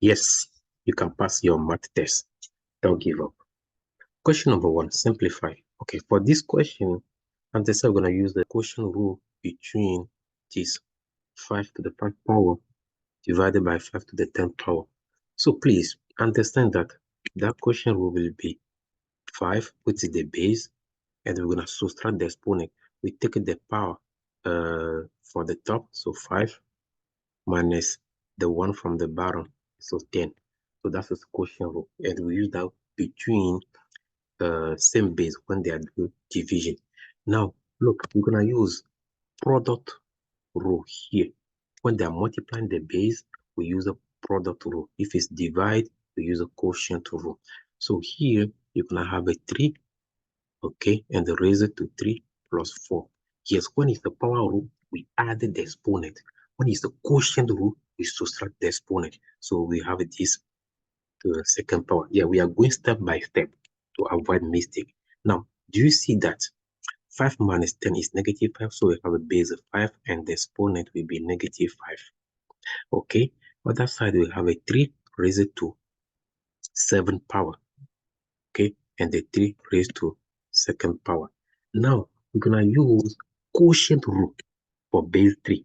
Yes, you can pass your math test. Don't give up. Question number 1, simplify. Okay, for this question, I'm just going to use the quotient rule between this 5 to the 5th power divided by 5 to the 10th power. So please understand that that quotient rule will be 5, which is the base, and we're going to subtract the exponent. We take the power for the top, so 5 minus the 1 from the bottom, so 10. So that's the quotient rule, and we use that between same base when they are doing division. Now, look, we're going to use product rule here. When they are multiplying the base, we use a product rule. If it's divide, we use a quotient rule. So here, you're going to have a 3, okay, and the raise it to 3 plus 4. Yes, when it's the power rule, we added the exponent. When it's the quotient rule, we subtract the exponent. So we have this to the second power. Yeah, we are going step by step to avoid mistake. Now, do you see that 5 minus 10 is negative 5? So we have a base of 5 and the exponent will be negative 5. Okay, other side we have a 3 raised to 7 power. Okay, and the 3 raised to second power. Now, we're going to use quotient rule for base 3.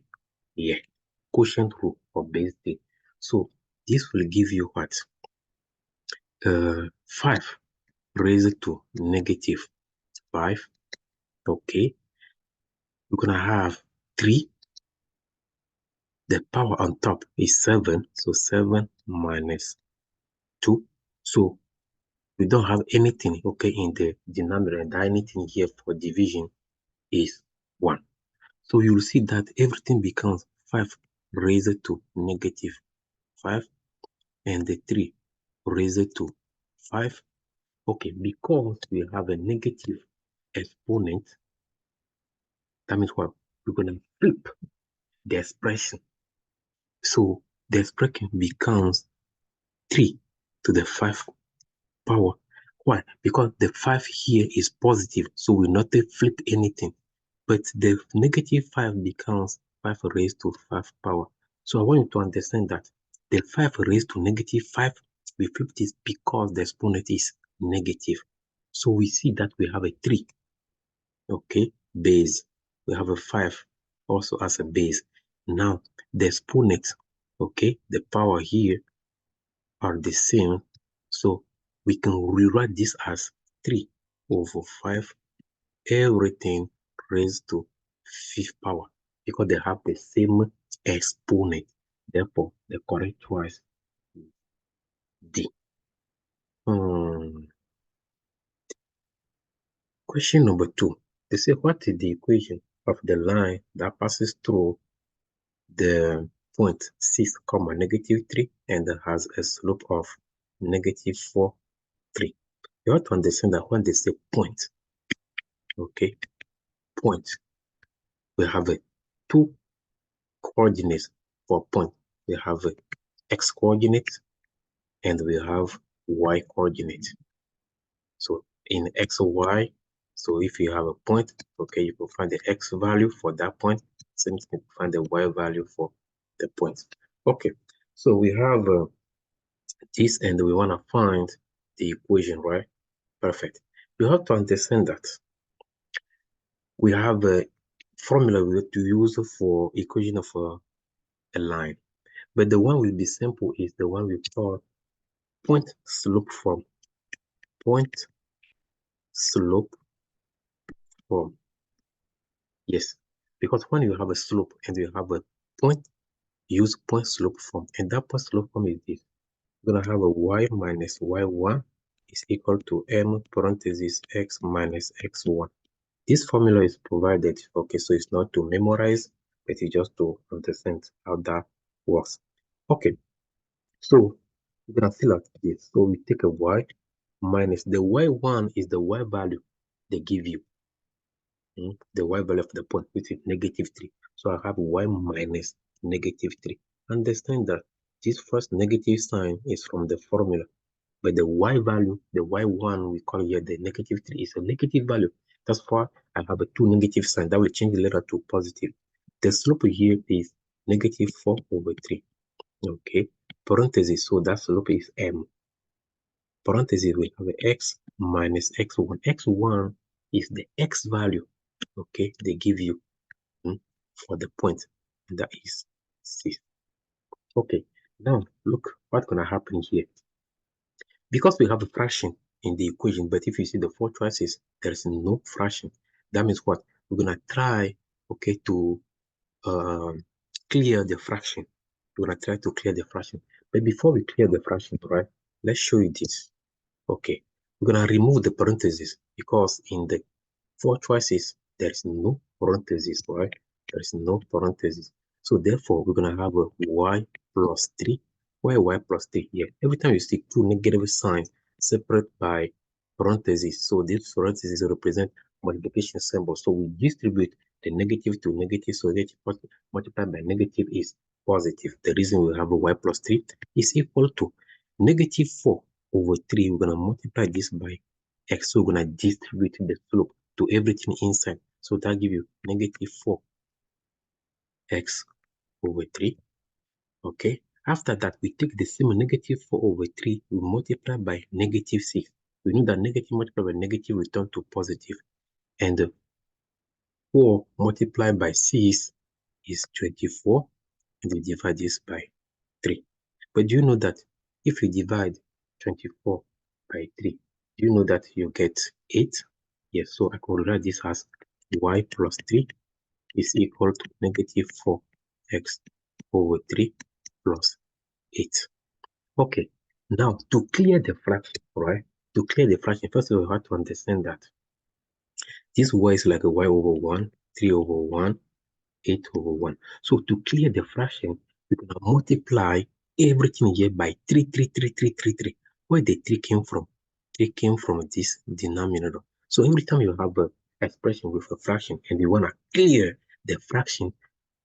Yeah, quotient rule for base 3. So this will give you what? 5 raised to negative 5. Okay, we're going to have 3. The power on top is 7. So 7 minus 2. So we don't have anything, okay, in the denominator, and anything here for division is 1. So you'll see that everything becomes 5 raised to negative 5 and the 3 raised to 5. Okay, because we have a negative exponent, that means what? We're going to flip the expression. So the expression becomes 3 to the 5 power. Why? Because the 5 here is positive, so we not flip anything. But the negative 5 becomes 5 raised to 5 power. So I want you to understand that the 5 raised to negative 5, we flip this because the exponent is negative. So we see that we have a 3, okay, base. We have a 5 also as a base. Now, the exponent, okay, the power here are the same. So we can rewrite this as 3 over 5, everything raised to 5th power, because they have the same exponent. Therefore, the correct choice is D. Question number 2. They say, what is the equation of the line that passes through the point 6, negative 3 and has a slope of negative 4, 3? You have to understand that when they say point, okay, point, we have a 2 coordinates for point. We have a x coordinate and we have y coordinate. So in x or y, so if you have a point, okay, you can find the x value for that point. Same thing, find the y value for the point. Okay, so we have this and we want to find the equation, right? Perfect. You have to understand that we have a formula we have to use for equation of a line. But the one will be simple is the one we call point slope form. Point slope form. Yes, because when you have a slope and you have a point, use point slope form. And that point slope form is this. We're going to have a y minus y1 is equal to m parentheses x minus x1. This formula is provided, okay, so it's not to memorize, but it's just to understand how that works. Okay, so we're going to fill out this. So we take a y minus the y1 is the y value they give you. The y value of the point, which is negative 3. So I have y minus negative 3. Understand that this first negative sign is from the formula, but the y value, the y1 we call here the negative 3 is a negative value. That's why I have a 2 negative sign. That will change the letter to positive. The slope here is negative 4 over 3. Okay, parenthesis, so that slope is m. Parenthesis, we have x minus x1. x1 is the x value, okay, they give you for the point, and that is 6. Okay, now look what's gonna happen here. Because we have a fraction in the equation, but if you see the four choices, there is no fraction. That means what? We're gonna try, okay, to clear the fraction. We're gonna try to clear the fraction. But before we clear the fraction, right, let's show you this. Okay, we're gonna remove the parentheses because in the four choices, there is no parentheses, right? There is no parentheses. So therefore, we're gonna have a y plus 3. Why y plus 3 here? Every time you see two negative signs separate by parentheses, so these parentheses represent multiplication symbol. So we distribute the negative to negative, so that multiplied by negative is positive. The reason we have a y plus 3 is equal to negative 4 over 3. We're gonna multiply this by x, so we're gonna distribute the slope to everything inside. So that gives you negative 4x over 3. Okay. After that, we take the same negative 4 over 3, we multiply by negative 6. We know that negative multiplied by negative return to positive. And 4 multiplied by 6 is 24. And we divide this by 3. But do you know that if you divide 24 by 3, do you know that you get 8? Yes, so I can write this as y plus 3 is equal to negative 4x over 3 plus 8. Okay, now to clear the fraction, right? To clear the fraction, first of all, we have to understand that this y is like a y over 1, 3 over 1, 8 over 1. So to clear the fraction, we're going to multiply everything here by 3, 3, 3, 3, 3, 3. Where the 3 came from? 3 came from this denominator. So every time you have an expression with a fraction and you want to clear the fraction,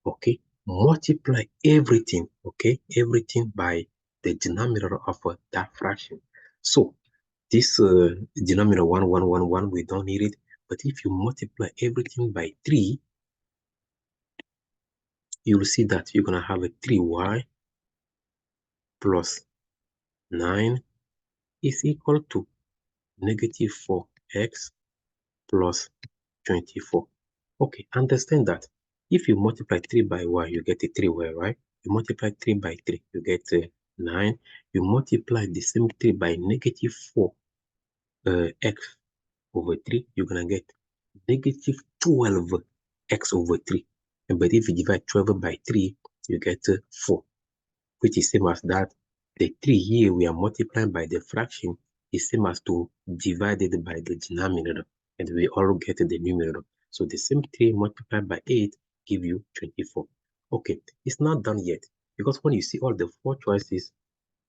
okay, multiply everything, okay, everything by the denominator of that fraction. So this denominator 1, 1, 1, 1, we don't need it. But if you multiply everything by 3, you will see that you're going to have a 3y plus 9 is equal to negative 4x plus 24. Okay, understand that if you multiply 3 by y, you get a 3y, right? You multiply 3 by 3, you get 9. You multiply the same 3 by negative 4 x over 3, you're going to get negative 12x over 3. But if you divide 12 by 3, you get 4, which is same as that. The 3 here we are multiplying by the fraction is same as to divide it by the denominator, and we all get the numerator. So the same 3 multiplied by 8 give you 24. Okay, it's not done yet, because when you see all the four choices,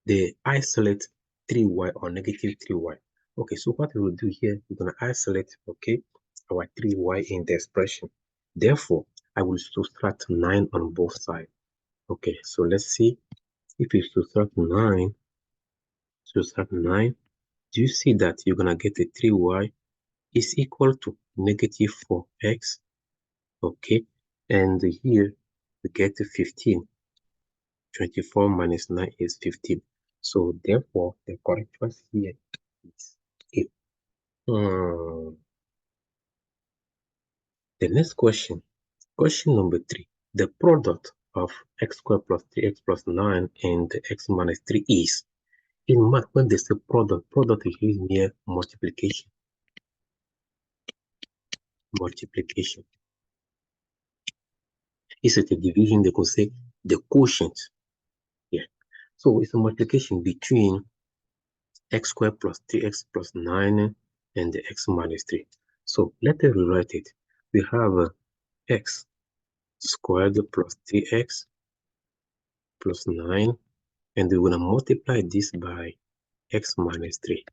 they isolate 3y or negative 3y. Okay, so what we will do here, we're going to isolate, okay, our 3y in the expression. Therefore, I will subtract 9 on both sides. Okay, so let's see. If you subtract 9, do you see that you're going to get a 3y is equal to negative 4x, okay? And here we get 15. 24 minus 9 is 15. So therefore, the correct choice here is A. The next question, question number 3. The product of x squared plus 3x plus 9 and x minus 3 is. In math, when they say product is used near multiplication. Multiplication. Is it a division? They could say the quotient. Yeah. So it's a multiplication between x squared plus 3x plus 9 and the x minus 3. So let us rewrite it. We have x squared plus 3x plus 9, and we're going to multiply this by x minus 3.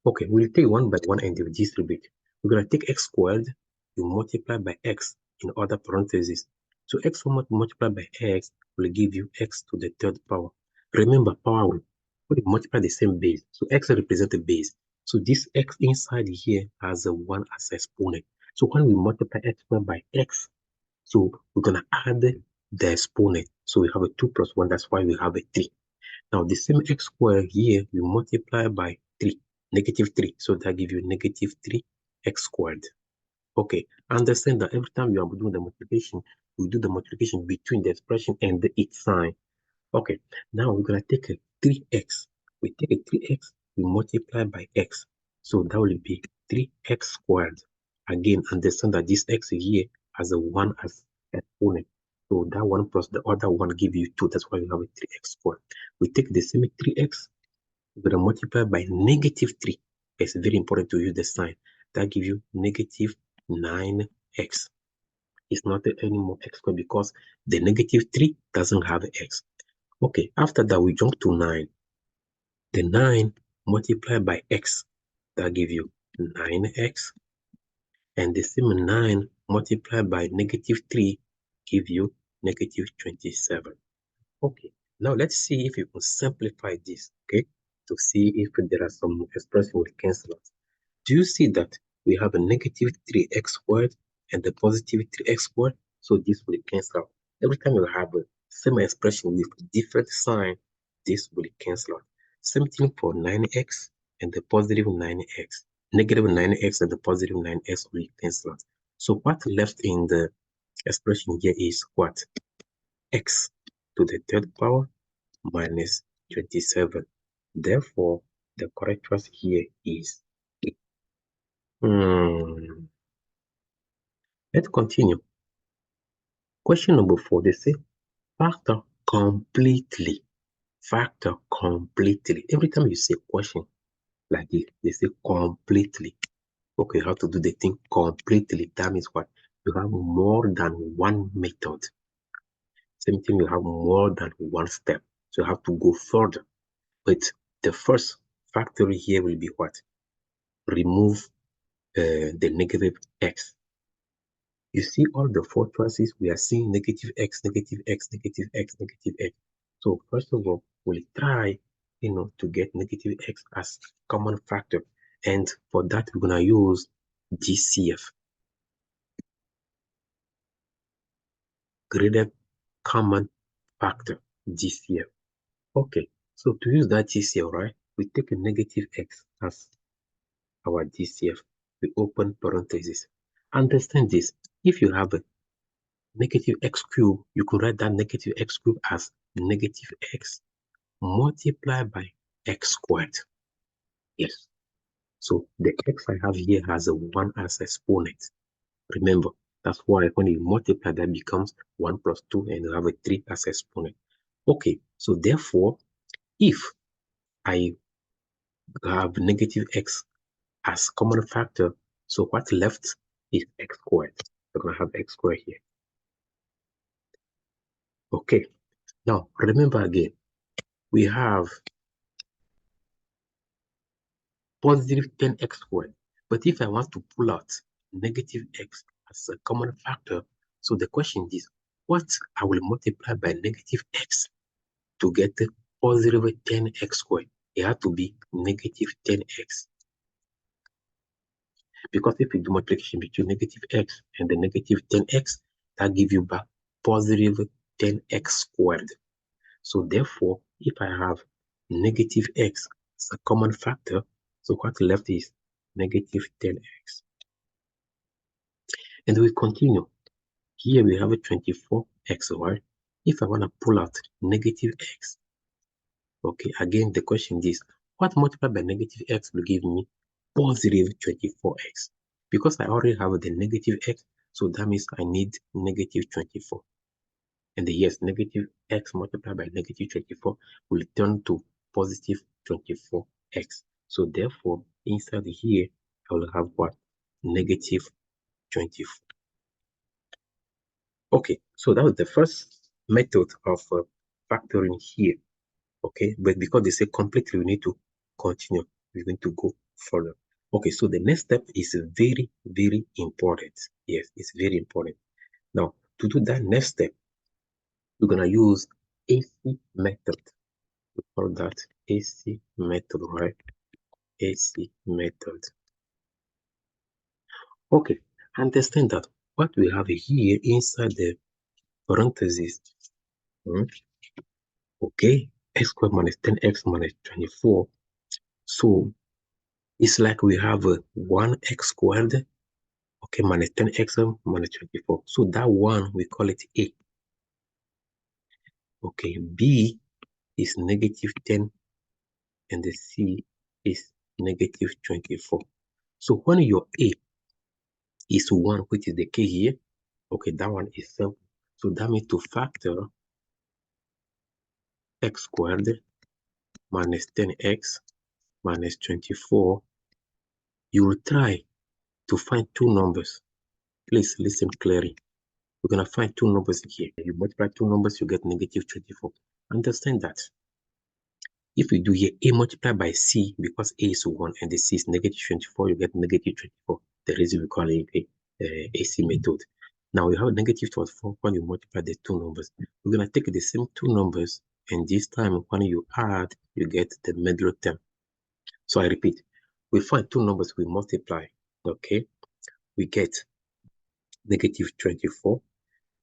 Okay, we'll take one by one and we'll distribute. We're going to take x squared, you multiply by x in other parentheses. So x multiplied by x will give you x to the third power. Remember, power will multiply the same base. So x represents the base. So this x inside here has a 1 as exponent. So when we multiply x squared by x, so we're going to add the exponent. So we have a 2 plus 1, that's why we have a 3. Now the same x squared here, we multiply by 3, negative 3. So that gives you negative 3x squared. Okay, understand that every time you are doing the multiplication, we do the multiplication between the expression and its sign. Okay, now we're going to take a 3x. We take a 3x, we multiply by x. So that will be 3x squared. Again, understand that this x here has a 1 as exponent. So that 1 plus the other 1 give you 2. That's why we have a 3x squared. We take the same 3x, we're going to multiply by negative 3. It's very important to use the sign. That gives you negative 9x. It's not anymore x squared because the negative 3 doesn't have x. Okay, after that, we jump to 9. The 9 multiplied by x, that gives you 9x. And the same 9 multiplied by negative 3 give you negative 27. Okay, now let's see if you can simplify this, okay, to see if there are some expressions with cancel out. Do you see that we have a negative 3x squared and the positive 3x squared? So this will cancel out. Every time you have a same expression with different sign, this will cancel out. Same thing for 9x and the positive 9x. Negative 9x and the positive 9x will cancel out. So what left in the expression here is what? X to the third power minus 27. Therefore, the correct choice here is A. Let's continue. Question number 4, they say factor completely. Factor completely. Every time you say question like this, they say completely. Okay, how to do the thing completely. That means what? You have more than one method. Same thing, you have more than one step. So you have to go further. But the first factor here will be what? Remove the negative x. You see all the 4 choices, we are seeing negative x, negative x, negative x, negative x. So first of all, we'll try, to get negative x as common factor. And for that, we're going to use GCF, graded common factor, GCF. Okay, so to use that GCF, right, we take a negative x as our GCF. We open parentheses. Understand this. If you have a negative x cubed, you could write that negative x cubed as negative x multiplied by x squared. Yes. So the x I have here has a 1 as exponent. Remember, that's why when you multiply, that becomes 1 plus 2, and you have a 3 as exponent. Okay, so therefore, if I have negative x as common factor, so what's left is x squared. We're going to have x squared here. Okay, now remember again, we have positive 10x squared. But if I want to pull out negative x as a common factor, so the question is, what I will multiply by negative x to get the positive 10x squared? It has to be negative 10x. Because if you do multiplication between negative x and the negative 10x, that gives you back positive 10x squared. So therefore, if I have negative x as a common factor, so what left is negative 10x. And we continue. Here we have a 24x, right? If I want to pull out negative x, okay, again, the question is, what multiplied by negative x will give me positive 24x? Because I already have the negative x, so that means I need negative 24. And yes, negative x multiplied by negative 24 will turn to positive 24x. So therefore, inside here, I will have what? Negative 24. Okay, so that was the first method of factoring here. Okay, but because they say completely, we need to continue. We're going to go further. Okay, so the next step is very, very important. Yes, it's very important. Now, to do that next step, we're going to use AC method. We call that AC method, right? AC method. Okay, understand that what we have here inside the parentheses Okay, x squared minus 10x minus 24. So it's like we have a 1x squared, okay, minus 10x minus 24. So that one, we call it A. Okay, B is negative 10 and the C is negative 24. So when your A is 1, which is the K here, okay, that one is simple. So that means to factor x squared minus 10x minus 24, you will try to find two numbers. Please listen clearly. We're going to find two numbers here. You multiply two numbers, you get negative 24. Understand that. If we do here A multiplied by C, because A is 1 and the C is negative 24, you get negative 24. The reason we call it AC method. Now you have negative 24 when you multiply the two numbers. We're going to take the same two numbers, and this time when you add, you get the middle term. So I repeat, we find two numbers, we multiply, okay? We get negative 24.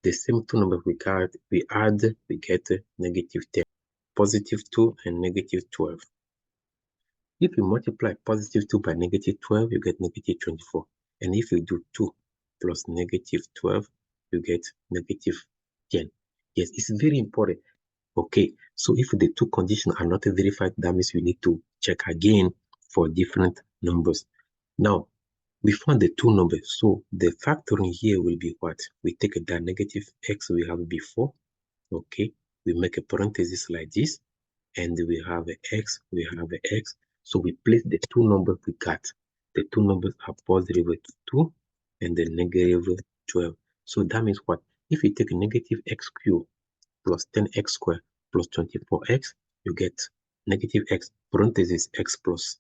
The same two numbers we add, we get negative 10, positive 2 and negative 12. If you multiply positive 2 by negative 12, you get negative 24. And if you do 2 plus negative 12, you get negative 10. Yes, it's very important. Okay, so if the two conditions are not verified, that means we need to check again for different numbers. Now, we found the two numbers. So the factoring here will be what? We take the negative x we have before. Okay, we make a parenthesis like this, and we have a x, we have a x. So we place the two numbers we got. The two numbers are positive 2 and the negative 12. So that means what? If you take negative x cubed plus 10x squared plus 24x, you get negative x, parenthesis x plus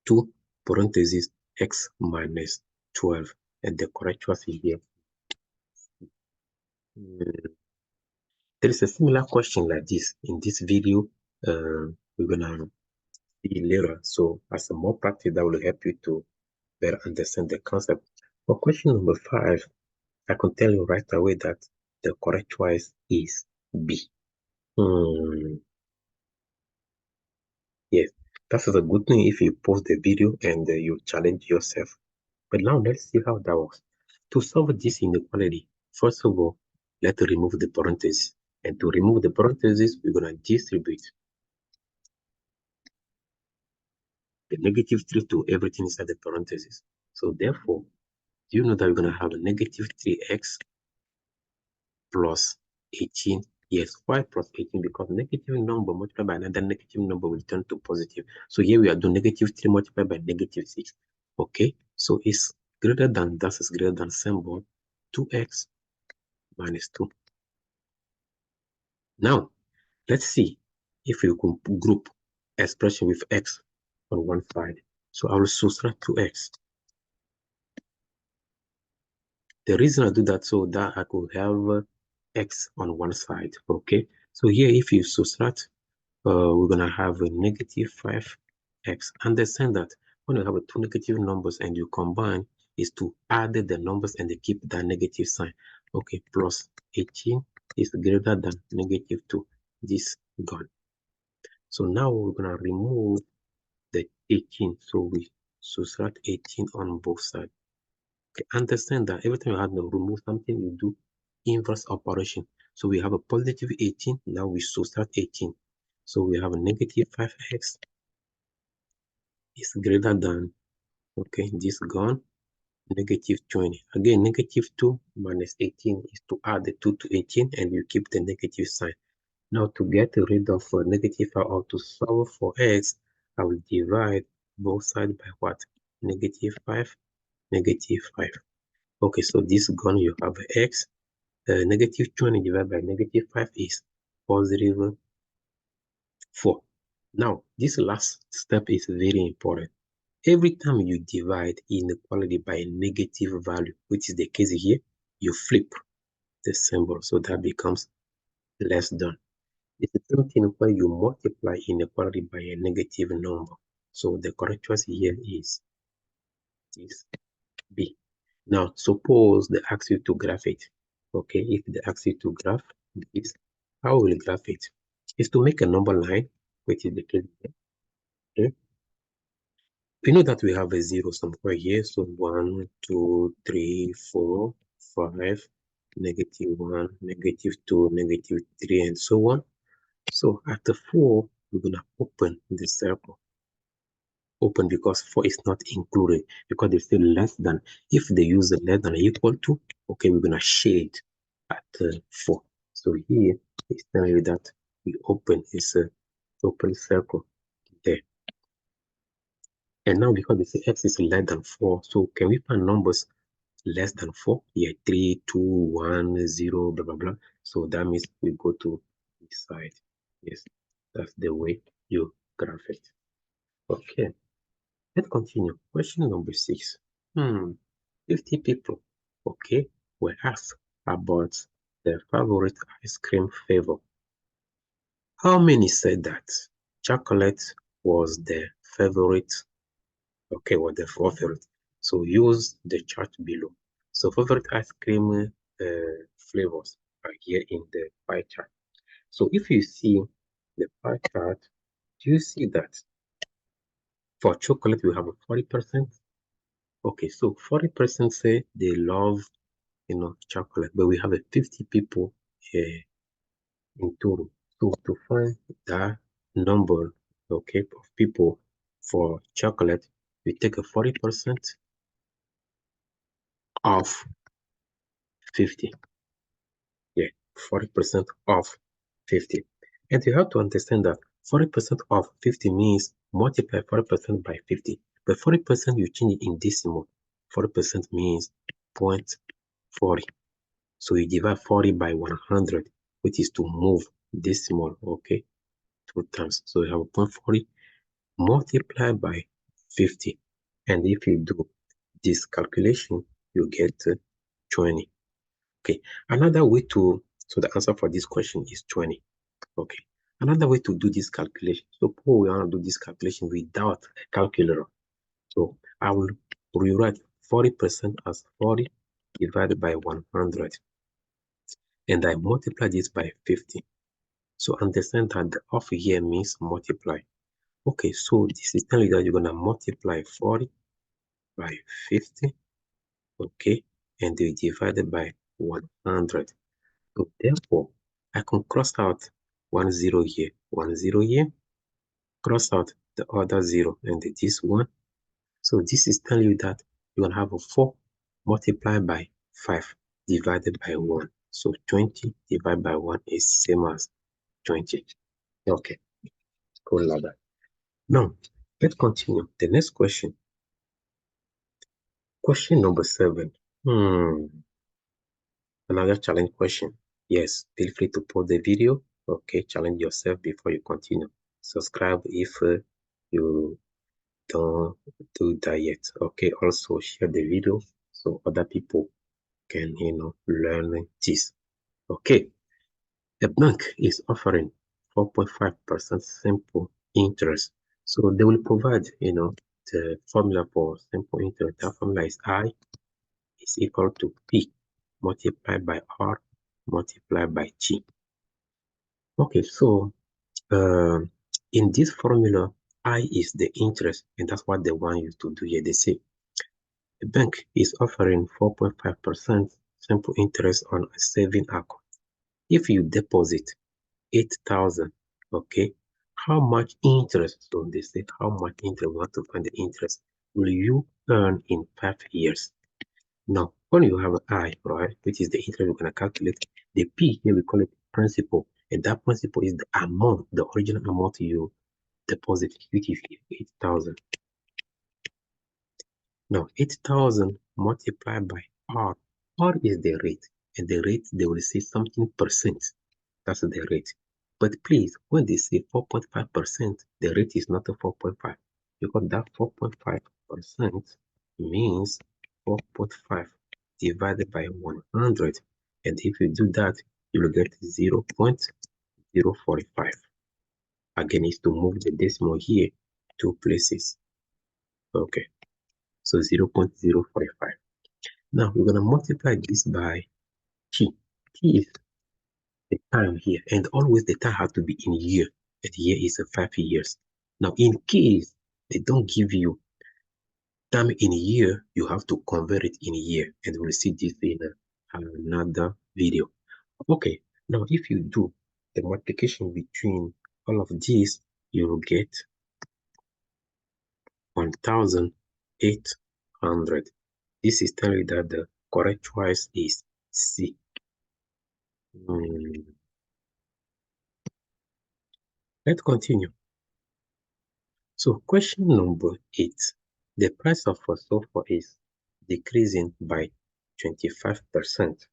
2, parenthesis x minus 12. And the correct choice is here. There is a similar question like this in this video. We're gonna see later. So as a more practice, that will help you to better understand the concept. For question number 5, I can tell you right away that the correct choice is B. Yes, that is a good thing if you pause the video and you challenge yourself. But now let's see how that works. To solve this inequality, first of all, let's remove the parentheses. And to remove the parentheses, we're going to distribute the negative 3 to everything inside the parentheses. So therefore, do you know that we're going to have a negative 3x plus 18? Yes, why plus 18? Because negative number multiplied by another negative number will turn to positive. So here we are doing negative 3 multiplied by negative 6. Okay, so it's greater than, that is greater than symbol 2x minus 2. Now, let's see if you can group expression with x on one side. So I will subtract 2x. The reason I do that so that I could have x on one side, okay? So here, if you subtract, we're gonna have a negative 5x. Understand that when you have two negative numbers and you combine, is to add the numbers and they keep that negative sign. Okay, plus 18 is greater than negative 2. This gone. So now we're gonna remove the 18. So we subtract 18 on both sides. Okay, understand that every time you have to remove something, you do inverse operation. So we have a positive 18. Now we subtract 18. So we have a negative 5x is greater than, okay, this gone, negative 20. Again, negative 2 minus 18 is to add the 2 to 18 and you keep the negative sign. Now to get rid of negative 5 or to solve for x, I will divide both sides by what? Negative 5, negative 5. Okay, so this gone, you have x. Negative 20 divided by negative 5 is positive 4. Now, this last step is very important. Every time you divide inequality by a negative value, which is the case here, you flip the symbol, so that becomes less than. It's the same thing when you multiply inequality by a negative number. So the correct choice here is B. Now, suppose they ask you to graph it. Okay, if they ask you to graph this, how we'll graph it is to make a number line, which is the case here. Okay. We know that we have a zero somewhere here. So 1, 2, 3, 4, 5, -1, -2, -3, and so on. So at the 4, we're going to open the circle. Open because 4 is not included because they say less than. If they use the less than or equal to, okay, we're going to shade at 4. So here it's telling you that we open this open circle there. And now because they say x is less than 4, so can we find numbers less than 4? Yeah, 3, 2, 1, 0, blah, blah, blah. So that means we go to this side. Yes, that's the way you graph it. Okay, let's continue. Question number 6. 50 people, okay, were asked about their favorite ice cream flavor. How many said that chocolate was their favorite? Okay, was their favorite. So use the chart below. So favorite ice cream flavors are here in the pie chart. So if you see the pie chart, do you see that for chocolate we have a 40%? Okay, so 40% say they love chocolate, but we have a 50 people in total. So to find that number, okay, of people for chocolate, we take a 40% of 50. Yeah, 40% of 50. And you have to understand that 40% of 50 means multiply 40% by 50. But 40% you change it in decimal. 40% means 0.40. So you divide 40 by 100, which is to move decimal, okay, 2 times. So you have 0.40 multiplied by 50. And if you do this calculation, you get 20. Okay, another way to, so the answer for this question is 20. Okay, another way to do this calculation. Suppose we want to do this calculation without a calculator. So I will rewrite 40% as 40 divided by 100. And I multiply this by 50. So understand that the of here means multiply. Okay, so this is telling you that you're going to multiply 40 by 50. Okay, and you divide it by 100. So therefore, I can cross out 1 0 here, 1 0 here, cross out the other 0 and this one. So this is telling you that you're going to have a 4 multiplied by 5 divided by 1. So 20 divided by 1 is same as 20. Okay, cool like that. Now, let's continue. The next question. Question number 7. Another challenge question. Yes, feel free to pause the video. Okay, challenge yourself before you continue. Subscribe if you don't do that yet. Okay, also share the video so other people can, learn this. Okay, the bank is offering 4.5% simple interest. So they will provide, the formula for simple interest. That formula is I is equal to P multiplied by R multiplied by G. Okay, so in this formula, I is the interest, and that's what they want you to do here. They say the bank is offering 4.5% simple interest on a saving account. If you deposit 8,000, okay, how much interest? So they say how much interest, we want to find the interest, will you earn in 5 years? Now, when you have an I, right, which is the interest we're going to calculate, the P here we call it principal, and that principal is the amount, the original amount you deposit, which is 8,000. Now, 8,000 multiplied by R. R is the rate, and the rate, they will say something percent. That's the rate. But please, when they say 4.5%, the rate is not a 4.5, because that 4.5% means 4.5 divided by 100. And if you do that, you will get 0.045. Again, is to move the decimal here 2 places. Okay, so 0.045. Now we're going to multiply this by T. T is the time here, and always the time has to be in year, and year is 5 years. Now, in case they don't give you time in a year, you have to convert it in a year, and we'll see this in another video. Okay, now if you do the multiplication between all of these, you will get 1,800. This is telling you that the correct choice is C. Let's continue. So question number 8. The price of a sofa is decreasing by 25%.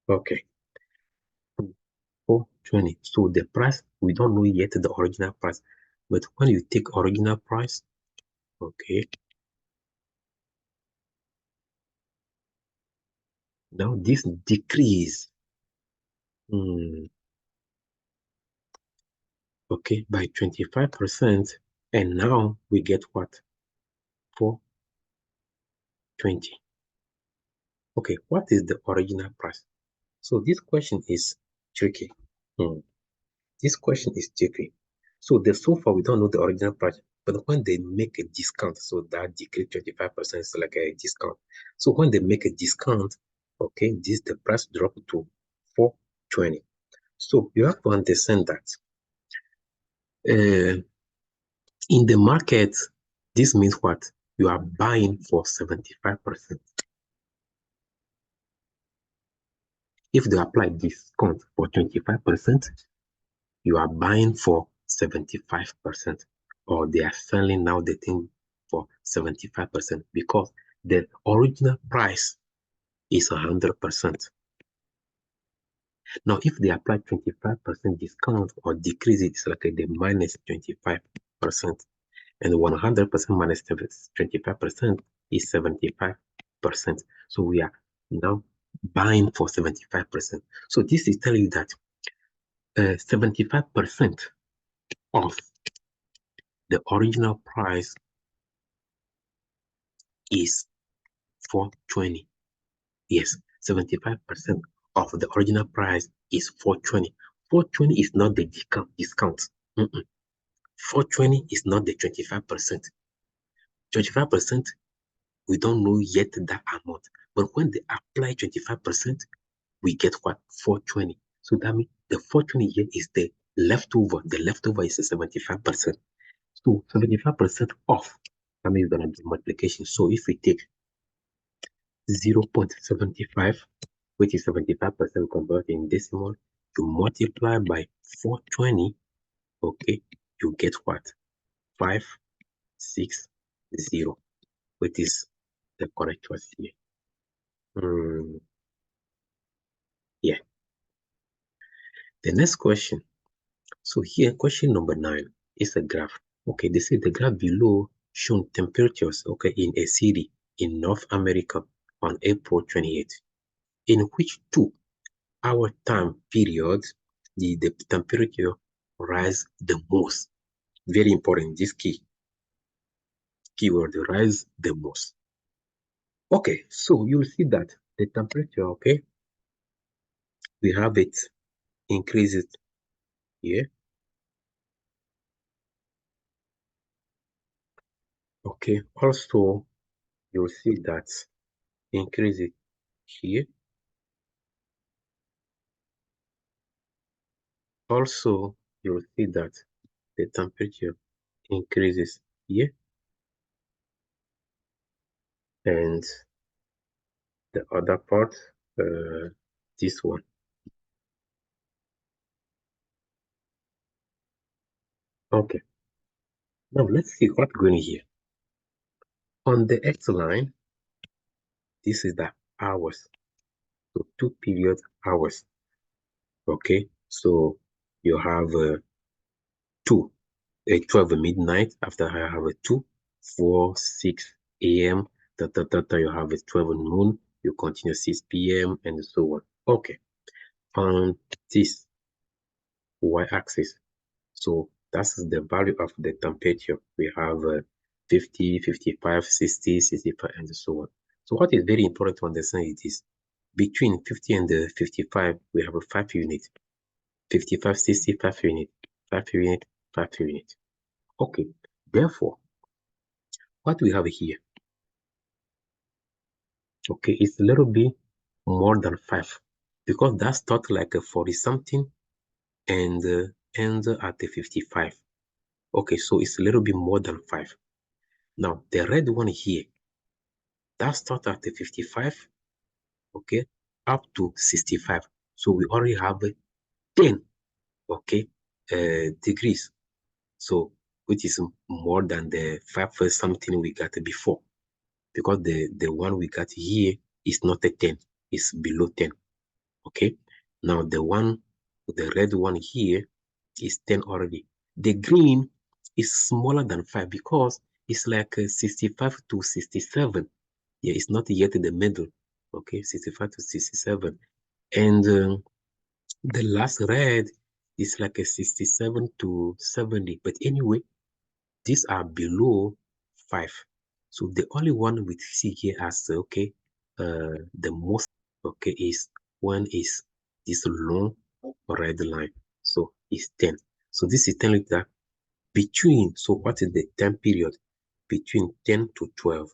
Okay. 420. So the price, we don't know yet the original price. But when you take original price, okay. Now this decrease. Okay, by 25%. And now we get what? 420. Okay, what is the original price? So this question is tricky. This question is tricky. So the sofa, we don't know the original price, but when they make a discount, so that decrease 25% is like a discount. So when they make a discount, okay, the price drop to 420. So you have to understand that in the market, this means what? You are buying for 75%. If they apply discount for 25%, you are buying for 75%, or they are selling now the thing for 75% because the original price is 100%. Now, if they apply 25% discount or decrease it, it's like the minus 25%, and 100% minus 25% is 75%. So we are now buying for 75%. So this is telling you that 75% of the original price is 420. Yes, 75% of the original price is 420. 420 is not the discount. 420 is not the 25%. 25%, we don't know yet that amount. But when they apply 25%, we get what? 420. So that means the 420 here is the leftover. The leftover is 75%. So 75% off. That means we're going to do multiplication. So if we take 0.75, which is 75% converted in decimal, you multiply by 420, okay, you get what? 560, which is the correct choice here. Yeah. The next question. So here, question number 9 is a graph. Okay, they say the graph below shown temperatures, okay, in a city in North America on April 28th, in which 2-hour time periods the temperature rise the most. Very important, this keyword, rise the most. Okay, so you'll see that the temperature, okay, we have it increases here. Okay, also you'll see that increases here. Also, you'll see that the temperature increases here, and the other part, this one. Okay, now let's see what's going here. On the X line, this is the hours, so 2 period hours. Okay, so you have 12 midnight, after I have a 2, 4, 6 a.m. You have a 12 noon, you continue 6 p.m. and so on. Okay, on this y-axis, so that's the value of the temperature. We have 50, 55, 60, 65, and so on. So what is very important to understand is this: between 50 and 55, we have a 5 units. 55, 60, 5 units, 5 units, 5 units. Okay, therefore, what we have here, okay, it's a little bit more than 5 because that starts like a 40 something and ends at the 55. Okay, so it's a little bit more than 5. Now, the red one here, that starts at the 55, okay, up to 65. So we already have 10, okay, degrees. So, which is more than the 5 something we got before. Because the one we got here is not a 10, it's below 10. Okay, now the red one here is 10 already. The green is smaller than 5 because it's like 65 to 67. Yeah, it's not yet in the middle. Okay, 65 to 67. And the last red is like a 67 to 70. But anyway, these are below 5. So the only one we see here as, okay, the most, okay, is one is this long red line. So it's 10. So this is telling that between, so what is the time period? Between 10 to 12.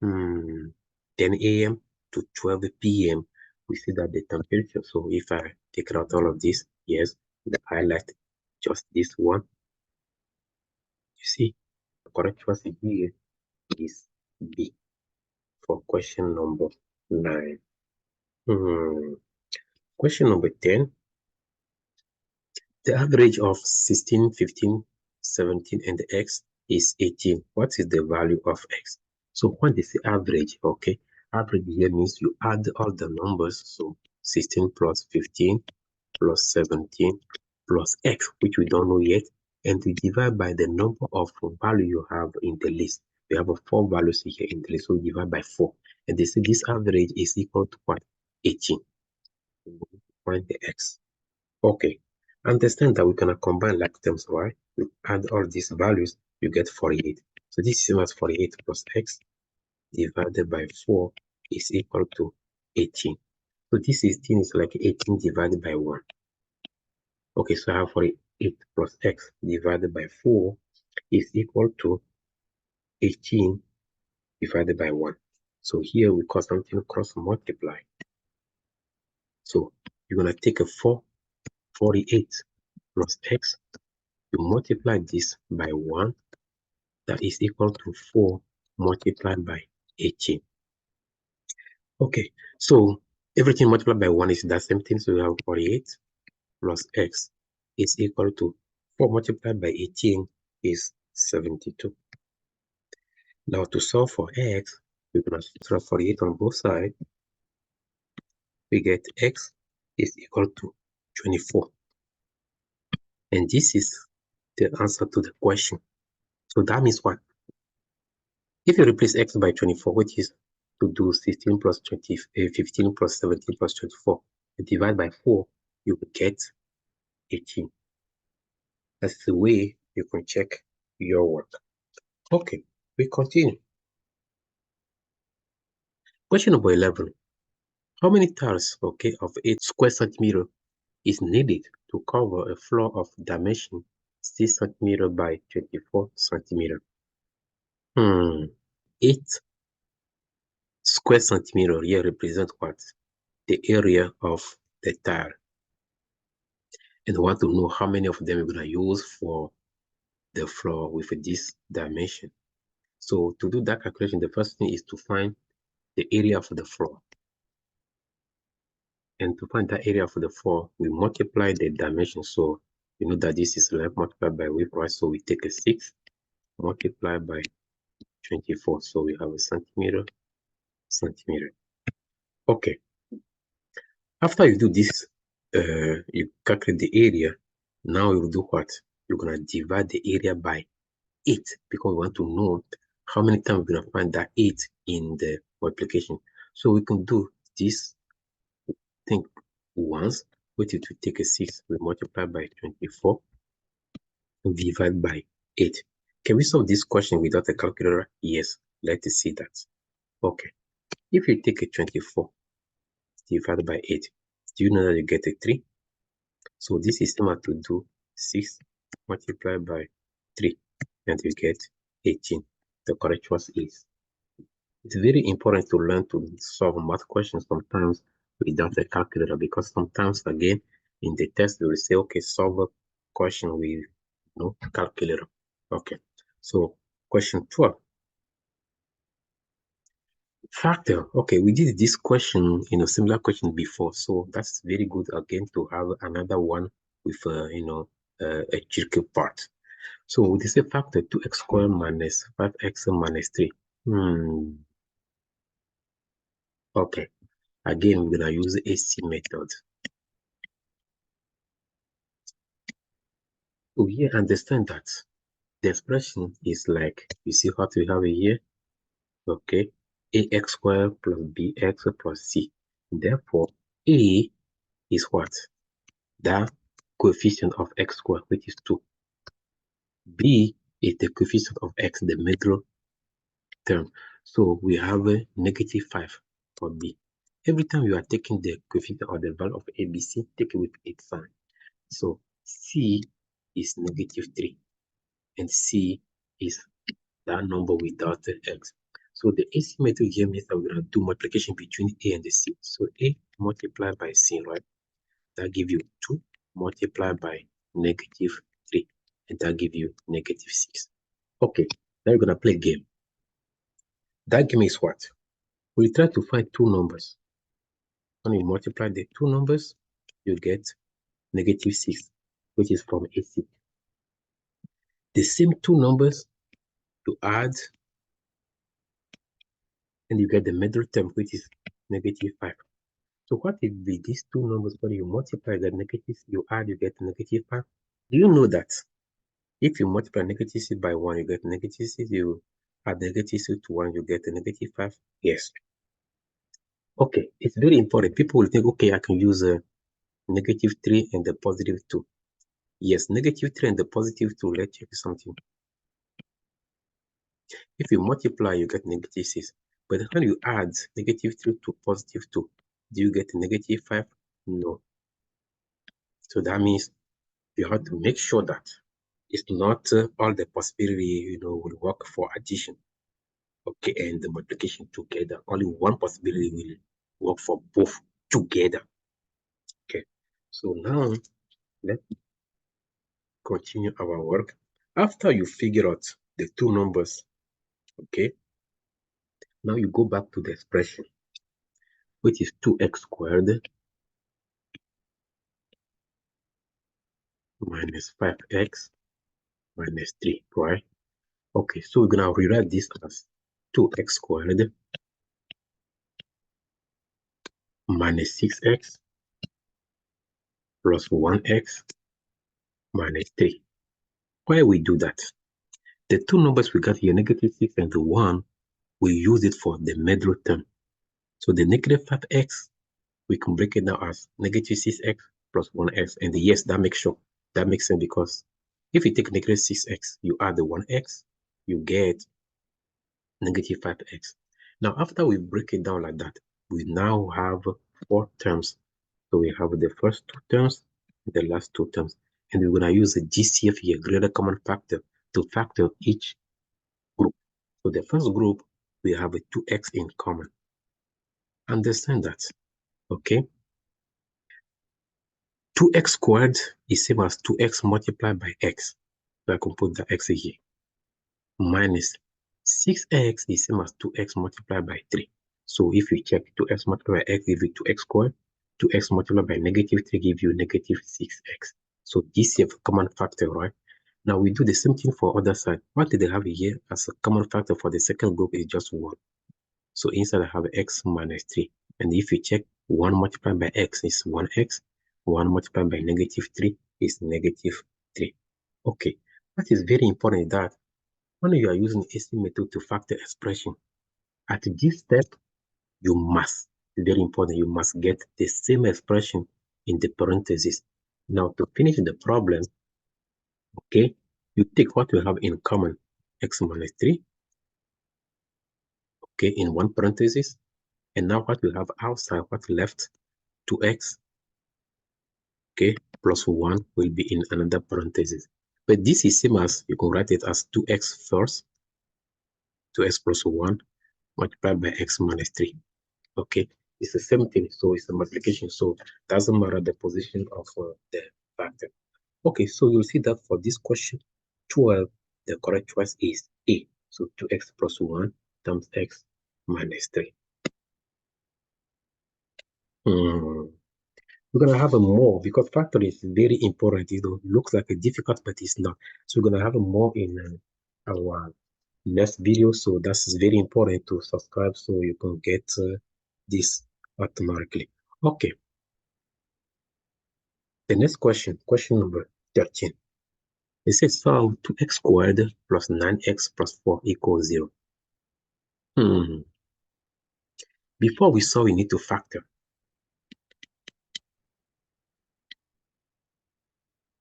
10 a.m. to 12 p.m. We see that the temperature. So if I take out all of this, yes, the highlight just this one. You see, the correct choice here is B for question number 9. Question number 10. The average of 16, 15, 17, and x is 18. What is the value of x? So when they say average, okay, average here means you add all the numbers. So 16 plus 15 plus 17 plus x, which we don't know yet, and we divide by the number of value you have in the list. We have 4 values here in the list, so we divide by 4. And they say this average is equal to what? 18. Find the x. Okay. Understand that we cannot combine like terms, right? We add all these values, you get 48. So this is equal to 48 plus x divided by 4 is equal to 18. So this 18 is like 18 divided by 1. Okay, so I have 48 plus x divided by 4 is equal to 18 divided by 1. So here we call something cross multiply. So you're going to take a 48 plus x, you multiply this by 1, that is equal to 4 multiplied by 18. Okay, so everything multiplied by 1 is that same thing, so we have 48 plus x is equal to 4 multiplied by 18 is 72. Now to solve for x, we're going to subtract 48 on both sides. We get x is equal to 24. And this is the answer to the question. So that means what? If you replace x by 24, which is to do 16 plus 20, 15 plus 17 plus 24, you divide by 4, you will get 18. That's the way you can check your work. Okay, we continue. Question number 11. How many tiles, okay, of 8 square centimeter is needed to cover a floor of dimension 6 centimeter by 24 centimeter? 8 square centimeter here represent what? The area of the tile. And we want to know how many of them we're going to use for the floor with this dimension. So to do that calculation, the first thing is to find the area of the floor. And to find that area of the floor, we multiply the dimension. So you know that this is length multiplied by width, right? So we take a 6 multiplied by 24. So we have a centimeter. Okay. After you do this, you calculate the area. Now you do what? You're going to divide the area by 8 because we want to know how many times we're going to find that 8 in the multiplication. So we can do this thing once, which is to take a 6, we multiply by 24, and divide by 8. Can we solve this question without a calculator? Yes, let's see that. Okay, if you take a 24 divided by 8, do you know that you get a 3? So this is similar to do 6 multiplied by 3, and you get 18. The correct choice is. It's very important to learn to solve math questions sometimes without a calculator, because sometimes, again, in the test, they will say, okay, solve a question with no calculator. Okay, so question 12. Factor. Okay, we did this question, similar question before, so that's very good again to have another one with, a tricky part. So this is factor 2x squared minus 5x minus 3. Okay, again, we're gonna use the AC method. So here, understand that the expression is like, you see what we have here? Okay, ax squared plus bx plus c. Therefore, a is what? The coefficient of x squared, which is 2. B is the coefficient of x, the middle term. So we have a -5 for B. Every time you are taking the coefficient or the value of ABC, take it with its sign. So C is -3, and C is that number without the x. So the AC method here means that we're going to do multiplication between A and the C. So A multiplied by C, right? That gives you 2 multiplied by -3, and that gives you -6. Okay, now we're going to play a game. That game is what? We try to find two numbers. When you multiply the two numbers, you get -6, which is from AC. The same two numbers you add, and you get the middle term, which is -5. So what if with these two numbers, when you multiply the negatives, you add, you get -5? Do you know that if you multiply -6 by 1, you get -6, you add -6 to 1, you get -5? Yes. Okay, it's very important. People will think, okay, I can use a -3 and the +2. Yes, -3 and the +2, let's check something. If you multiply, you get -6. But when you add -3 to +2, do you get -5? No. So that means you have to make sure that it's not all the possibility, will work for addition. Okay, and the multiplication together. Only one possibility will work for both together. Okay, so now let's continue our work. After you figure out the two numbers, okay, now you go back to the expression, which is 2x squared minus 5x minus 3, right? Okay, so we're gonna rewrite this as 2x squared minus 6x plus 1x minus 3. Why we do that? The two numbers we got here, -6 and the 1, we use it for the middle term. So the -5x, we can break it down as -6x plus 1x. And yes, that makes sense, because if you take -6x, you add the 1x, you get -5x. Now, after we break it down like that, we now have 4 terms. So we have the first 2 terms, the last 2 terms. And we're going to use the GCF here, greater common factor, to factor each group. So the first group, we have a 2x in common. Understand that, okay? 2x squared is same as 2x multiplied by x. So I can put the x here. Minus 6x is same as 2x multiplied by 3. So if you check 2x multiplied by x gives you 2x squared, 2x multiplied by -3 gives you -6x. So this is a common factor, right? Now we do the same thing for other side. What did they have here as a common factor for the second group is just 1. So inside I have x minus 3. And if you check, 1 multiplied by x is 1x. 1 multiplied by -3 is -3. Okay, what is very important is that when you are using AC method to factor expression, at this step, you must, very important, you must get the same expression in the parentheses. Now, to finish the problem, okay, you take what you have in common, x minus 3, okay, in one parenthesis, and now what we have outside, what left, 2x okay, plus 1 will be in another parenthesis. But this is same as, you can write it as 2x first, 2x plus 1 multiplied by x minus 3. Okay, it's the same thing, so it's a multiplication, so doesn't matter the position of the factor. Okay, so you'll see that for this question 12, the correct choice is A. So 2x plus 1 times x minus 3. We're going to have a more, because factoring is very important. It looks like a difficult, but it's not. So we're going to have a more in our next video. So that's very important to subscribe so you can get this automatically. Okay. The next question, question number 13. It says solve 2x squared plus 9x plus 4 equals 0. Before we solve, we need to factor.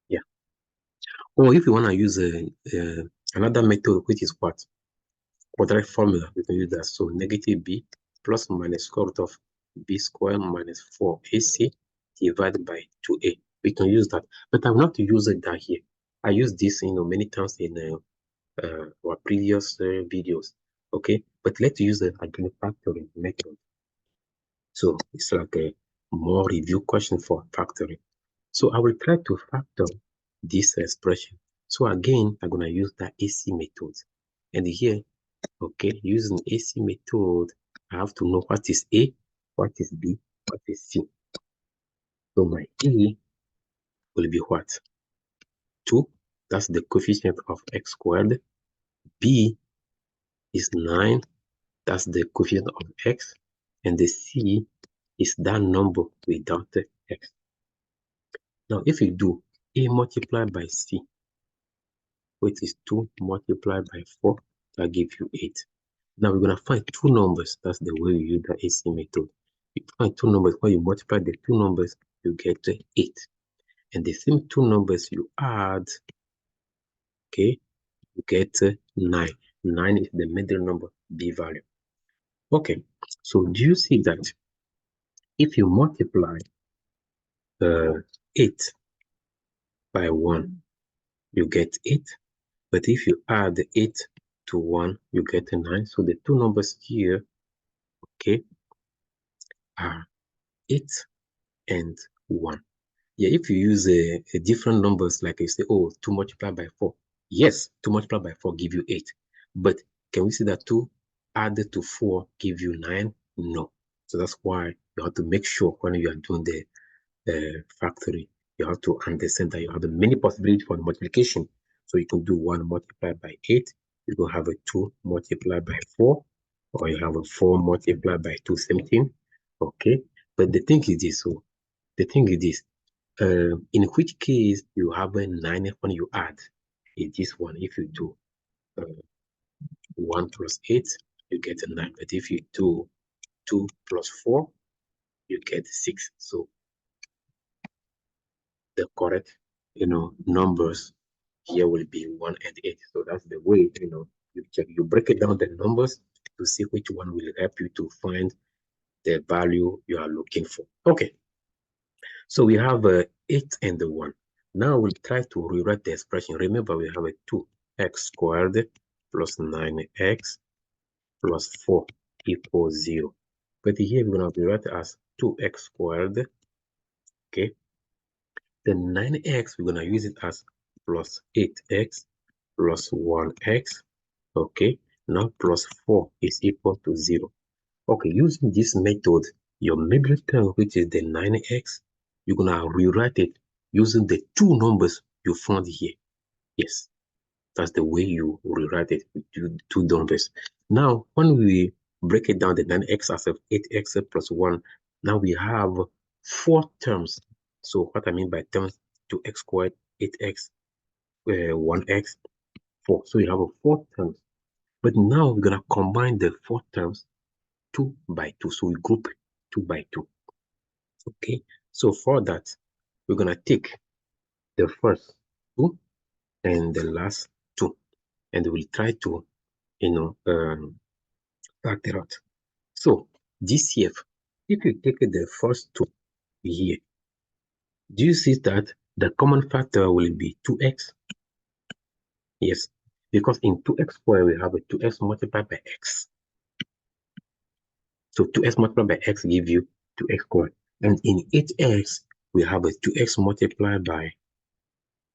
Yeah. Or if you want to use another method, which is what? Quadratic formula, we can use that. So negative b plus minus square root of b squared minus 4ac divided by 2a. We can use that, but I will not use it down here. I use this, many times in our previous videos. Okay, but let's use the again factoring method. So it's like a more review question for factoring. So I will try to factor this expression. So again, I'm going to use the AC method. And here, okay, using AC method, I have to know what is A, what is B, what is C. So my A will be what? 2, that's the coefficient of x squared. B is 9, that's the coefficient of x. And the C is that number without the x. Now, if you do A multiplied by C, which is 2 multiplied by 4, that gives you 8. Now, we're going to find two numbers. That's the way we use the AC method. You find two numbers. When you multiply the two numbers, you get 8. And the same two numbers you add, okay, you get 9. 9 is the middle number, B value. Okay, so do you see that if you multiply 8 by 1, you get 8. But if you add 8 to 1, you get 9. So the two numbers here, okay, are 8 and 1. Yeah, if you use a different numbers, like you say, oh, 2 multiplied by 4. Yes, 2 multiplied by 4 give you 8. But can we see that 2 added to 4 give you 9? No. So that's why you have to make sure when you are doing the factory, you have to understand that you have many possibilities for multiplication. So you can do 1 multiplied by 8. You can have a 2 multiplied by 4. Or you have a 4 multiplied by 2, same thing. Okay. But the thing is this. So the thing is this. In which case you have a 9 when you add is this one. If you do 1 plus 8, you get a 9. But if you do 2 plus 4, you get 6. So the correct, numbers here will be 1 and 8. So that's the way, you check. You break it down the numbers to see which one will help you to find the value you are looking for. Okay. So we have 8 and the 1. Now we'll try to rewrite the expression. Remember, we have a 2x squared plus 9x plus 4 equals 0. But here we're going to rewrite it as 2x squared. Okay. The 9x, we're going to use it as plus 8x plus 1x. Okay. Now plus 4 is equal to 0. Okay, using this method, your middle term, which is the 9x, you're going to rewrite it using the two numbers you found here. Yes, that's the way you rewrite it with two numbers. Now, when we break it down, the 9x as of 8x plus 1, now we have 4 terms. So what I mean by terms, 2x squared, 8x, 1x, 4. So you have 4 terms. But now we're going to combine the 4 terms 2 by 2. So we group 2 by 2. Okay, so for that, we're going to take the first 2 and the last 2, and we'll try to, factor out. So DCF, if you take the first 2 here, Do you see that the common factor will be 2x? Yes, because in 2x squared, we have a 2x multiplied by x. So 2x multiplied by x give you 2x squared. And in 8x, we have a 2x multiplied by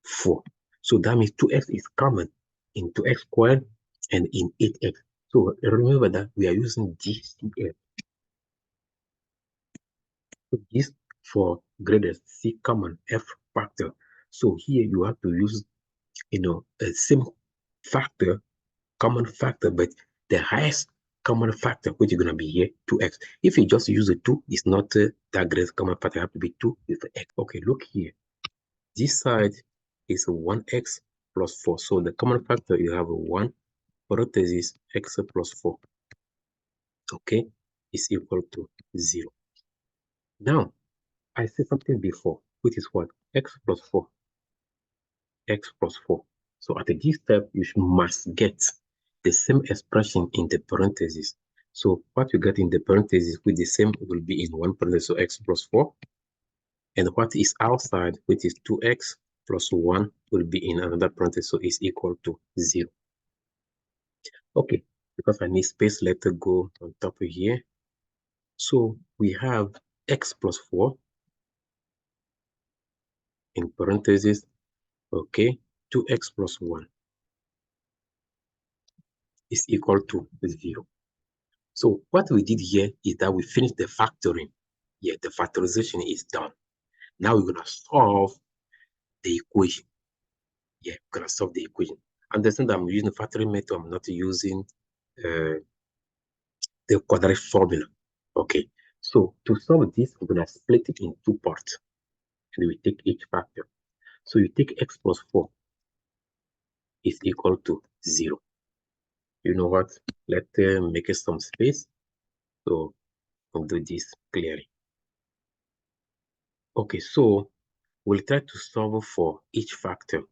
4. So that means 2x is common in 2x squared and in 8x. So remember that we are using GCF. So this for greatest C common F factor. So here you have to use, a same factor, common factor, but the highest common factor, which is going to be here, 2x. If you just use a 2, it's not that great common factor. It have to be 2 with x. Okay, look here. This side is 1x plus 4. So the common factor, you have a 1 parenthesis x plus 4. Okay, is equal to 0. Now, I said something before, which is what? X plus 4. X plus 4. So at this step, you must get the same expression in the parentheses. So what you get in the parentheses with the same will be in one parenthesis, so x plus 4. And what is outside, which is 2x plus 1, will be in another parenthesis, so it's equal to 0. Okay, because I need space, let it go on top of here. So we have x plus 4 in parentheses, okay, 2x plus 1 is equal to 0. So what we did here is that we finished the factoring. Yeah, the factorization is done. Now we're going to solve the equation. Yeah, we're going to solve the equation. Understand that I'm using the factoring method. I'm not using the quadratic formula. Okay, so to solve this, we're going to split it in two parts. And we take each factor. So you take x plus 4 is equal to 0. You know what? Let's make some space. So I'll do this clearly. Okay, so we'll try to solve for each factor.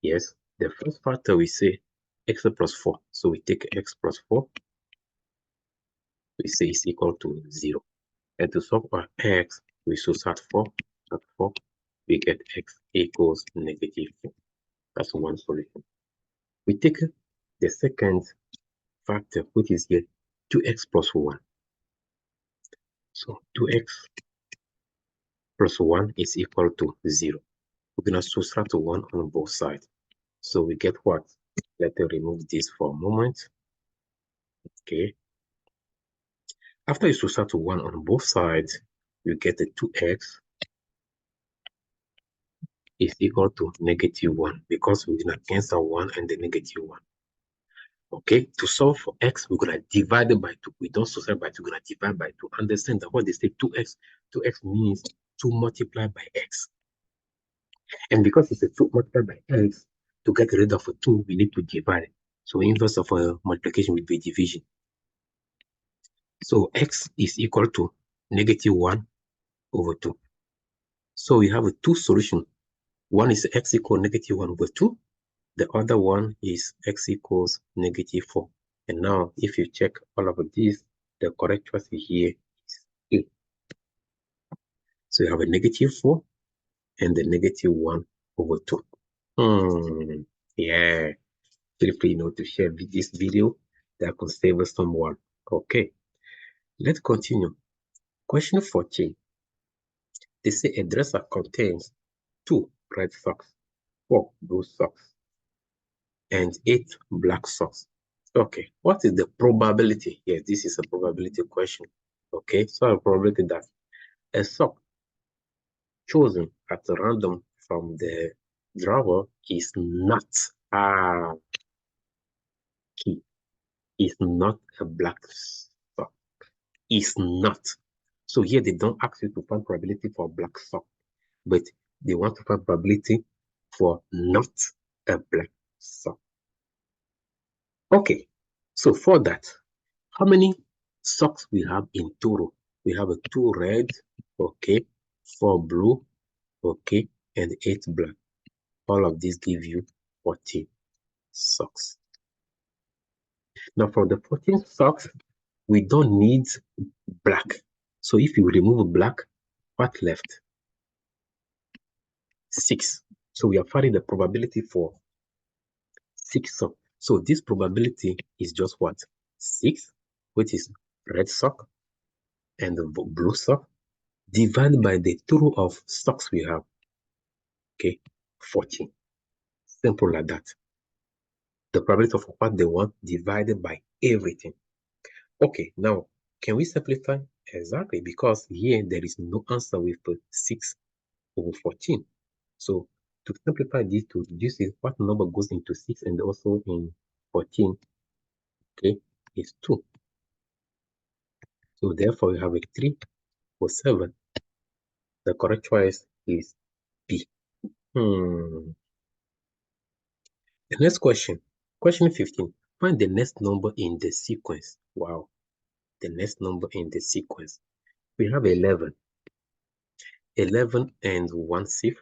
Yes, the first factor we say x plus 4. So we take x plus 4. We say is equal to 0. And to solve for x, we subtract 4. At 4, we get x equals negative 4. That's one solution. We take the second factor, which is here 2x plus 1. So 2x plus 1 is equal to 0. We're going to subtract 1 on both sides. So we get what? Let me remove this for a moment. Okay. After you subtract 1 on both sides, you get the 2x is equal to negative 1 because we're going to cancel 1 and the negative 1. Okay, to solve for x, we're going to divide it by 2. We don't subtract by 2, we're going to divide by 2. Understand that what they say 2x means 2 multiplied by x. And because it's a 2 multiplied by x, to get rid of a 2, we need to divide it. So inverse of a multiplication will be division. So x is equal to negative 1 over 2. So we have a two solution. One is x equal negative 1 over 2. The other one is x equals negative 4. And now, if you check all of these, the correct choice here is A. So you have a negative 4 and the negative 1 over 2. Yeah. Feel free to share this video that could save someone. Okay. Let's continue. Question 14. They say a dresser contains 2 red socks, 4 blue socks, and 8 black socks. Okay, what is the probability? Yes, this is a probability question. Okay, so a probability that a sock chosen at random from the drawer is not key. Is not a black sock. Is not. So here they don't ask you to find probability for black sock, but they want to find probability for not a black sock. Okay, so for that, how many socks we have in total? We have a 2 red, okay, 4 blue, okay, and 8 black. All of these give you 14 socks. Now for the 14 socks, we don't need black. So if you remove black, what left? 6. So we are finding the probability for 6 sock. So this probability is just what? 6, which is red sock and the blue sock, divided by the total of socks we have. Okay, 14. Simple like that. The probability of what they want divided by everything. Okay, now can we simplify? Exactly, because here there is no answer with 6 over 14. So to simplify this, to reduce it, what number goes into 6 and also in 14, okay, is 2. So therefore, we have a 3 or 7. The correct choice is B. The next question, question 15. Find the next number in the sequence. Wow, the next number in the sequence. We have 11. 11 and 1/6,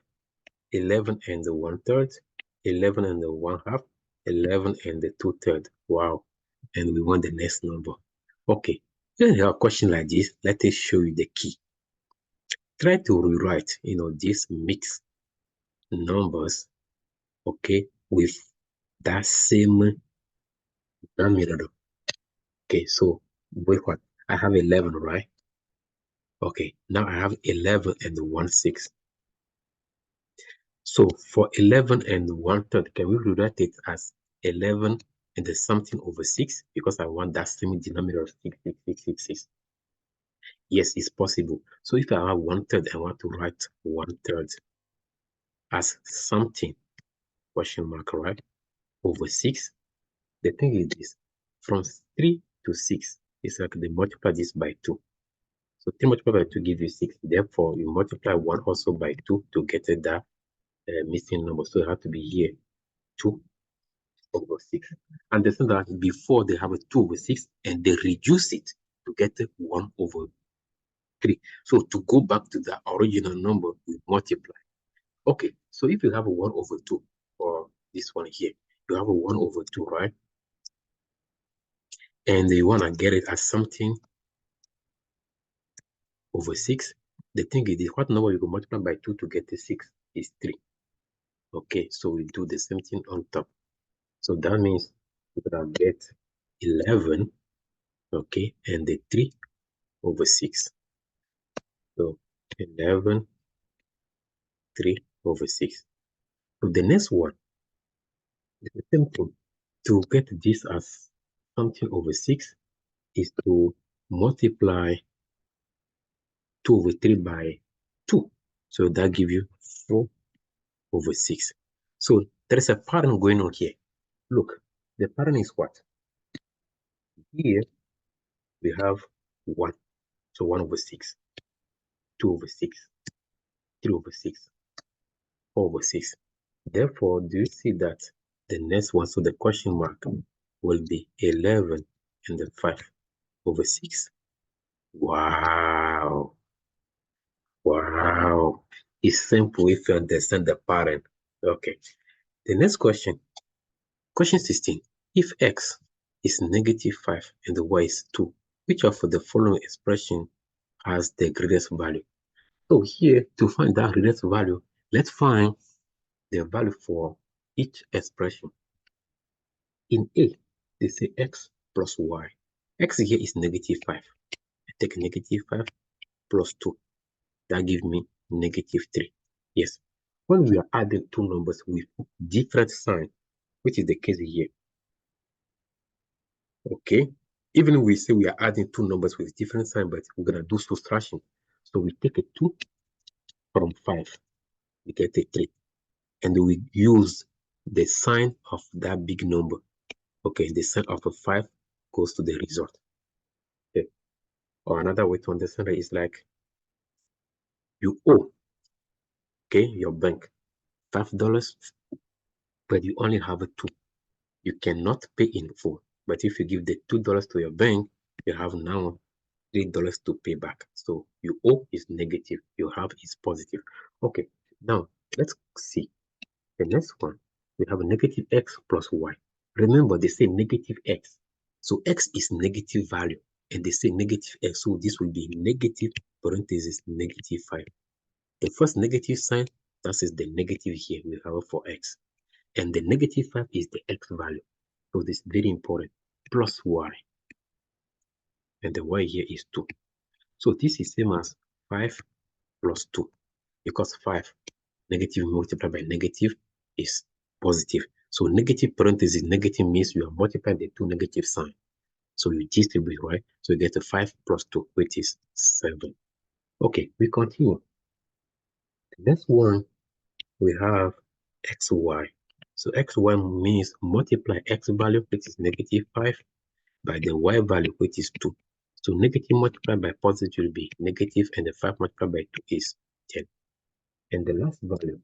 11 and 1/3, 11 and 1/2, 11 and 2/3. Wow, and we want the next number. Okay, when you have a question like this, let us show you the key. Try to rewrite, these mixed numbers, okay, with that same denominator. Okay, so with what? I have 11, right? Okay, now I have 11 and 1/6. So for 11 and 1/3, can we rewrite it as 11 and the something over 6? Because I want that same denominator of 6, 6, 6, 6, 6. Yes, it's possible. So if I have 1/3, I want to write 1/3 as something, question mark, right, over 6. The thing is this, from 3 to 6, it's like they multiply this by 2. So 3 multiplied by 2 gives you 6. Therefore, you multiply 1 also by 2 to get that missing number. So it has to be here, 2 over 6. Understand that before they have a 2 over 6 and they reduce it to get 1 over 3. So to go back to the original number, we multiply. Okay, so if you have a 1 over 2, or this one here, you have a 1 over 2, right? And you want to get it as something over 6. The thing is, what number you can multiply by 2 to get the 6 is 3. Okay, so we do the same thing on top. So that means we're going to get 11, okay, and the 3 over 6. So 11, 3 over 6. So the next one is the same thing. To get this as something over 6 is to multiply 2 over 3 by 2. So that gives you 4 over 6. So there is a pattern going on here. Look, the pattern is what? Here we have 1. So 1 over 6, 2 over 6, 3 over 6, 4 over 6. Therefore, do you see that the next one, so the question mark, will be 11 and then 5 over 6. Wow. Wow. It's simple if you understand the pattern. Okay. The next question, question 16. If x is -5 and the y is 2, which of the following expression has the greatest value? So here, to find that greatest value, let's find the value for each expression. In A, they say x plus y. X here is -5. I take -5 plus 2. That gives me -3. Yes. When we are adding two numbers with different sign, which is the case here, okay? Even if we say we are adding two numbers with different sign, but we're going to do subtraction. So we take a 2 from 5, we get a 3. And we use the sign of that big number. Okay, the sign of a 5 goes to the result. Okay. Or another way to understand it is like you owe, okay, your bank $5, but you only have a 2. You cannot pay in full. But if you give the $2 to your bank, you have now $3 to pay back. So you owe is negative, you have is positive. Okay, now let's see the next one. We have a negative x plus y. Remember, they say negative x. So x is negative value, and they say negative x. So this will be negative parenthesis -5. The first negative sign That is the negative here we have for x. And the negative 5 is the x value. So this is very important. Plus y. And the y here is 2. So this is same as 5 plus 2. Because 5 negative multiplied by negative is positive. So negative parenthesis negative means you are multiplying the two negative signs. So you distribute, right? So you get a 5 plus 2, which is 7. Okay, we continue. The next one, we have xy. So xy means multiply x value, which is negative 5, by the y value, which is 2. So negative multiplied by positive will be negative, and the 5 multiplied by 2 is 10. And the last value,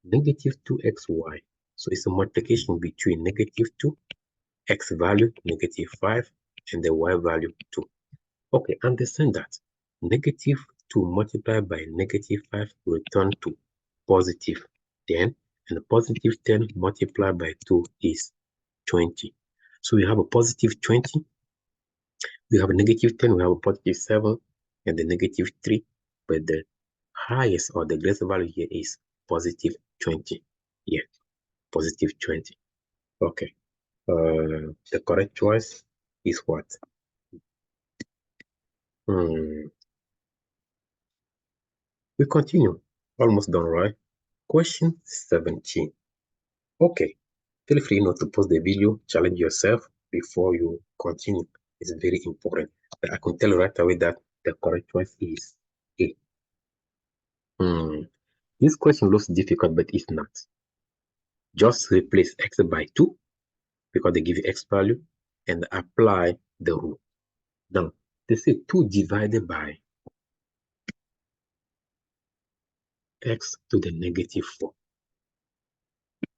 negative 2xy. So it's a multiplication between negative 2, x value, negative 5, and the y value 2. Okay, understand that negative 2 multiplied by negative 5 will turn to positive 10, and the positive 10 multiplied by 2 is 20. So we have a positive 20, we have a negative 10, we have a positive 7, and the negative 3, but the highest or the greatest value here is positive 20. Yeah, positive 20. Okay, the correct choice is what? We continue. Almost done, right? Question 17. Okay, feel free not to pause the video, challenge yourself before you continue. It's very important. But I can tell right away that the correct choice is A. This question looks difficult, but it's not. Just replace x by 2 because they give you x value and apply the rule. Now, they say 2 divided by x to the negative 4.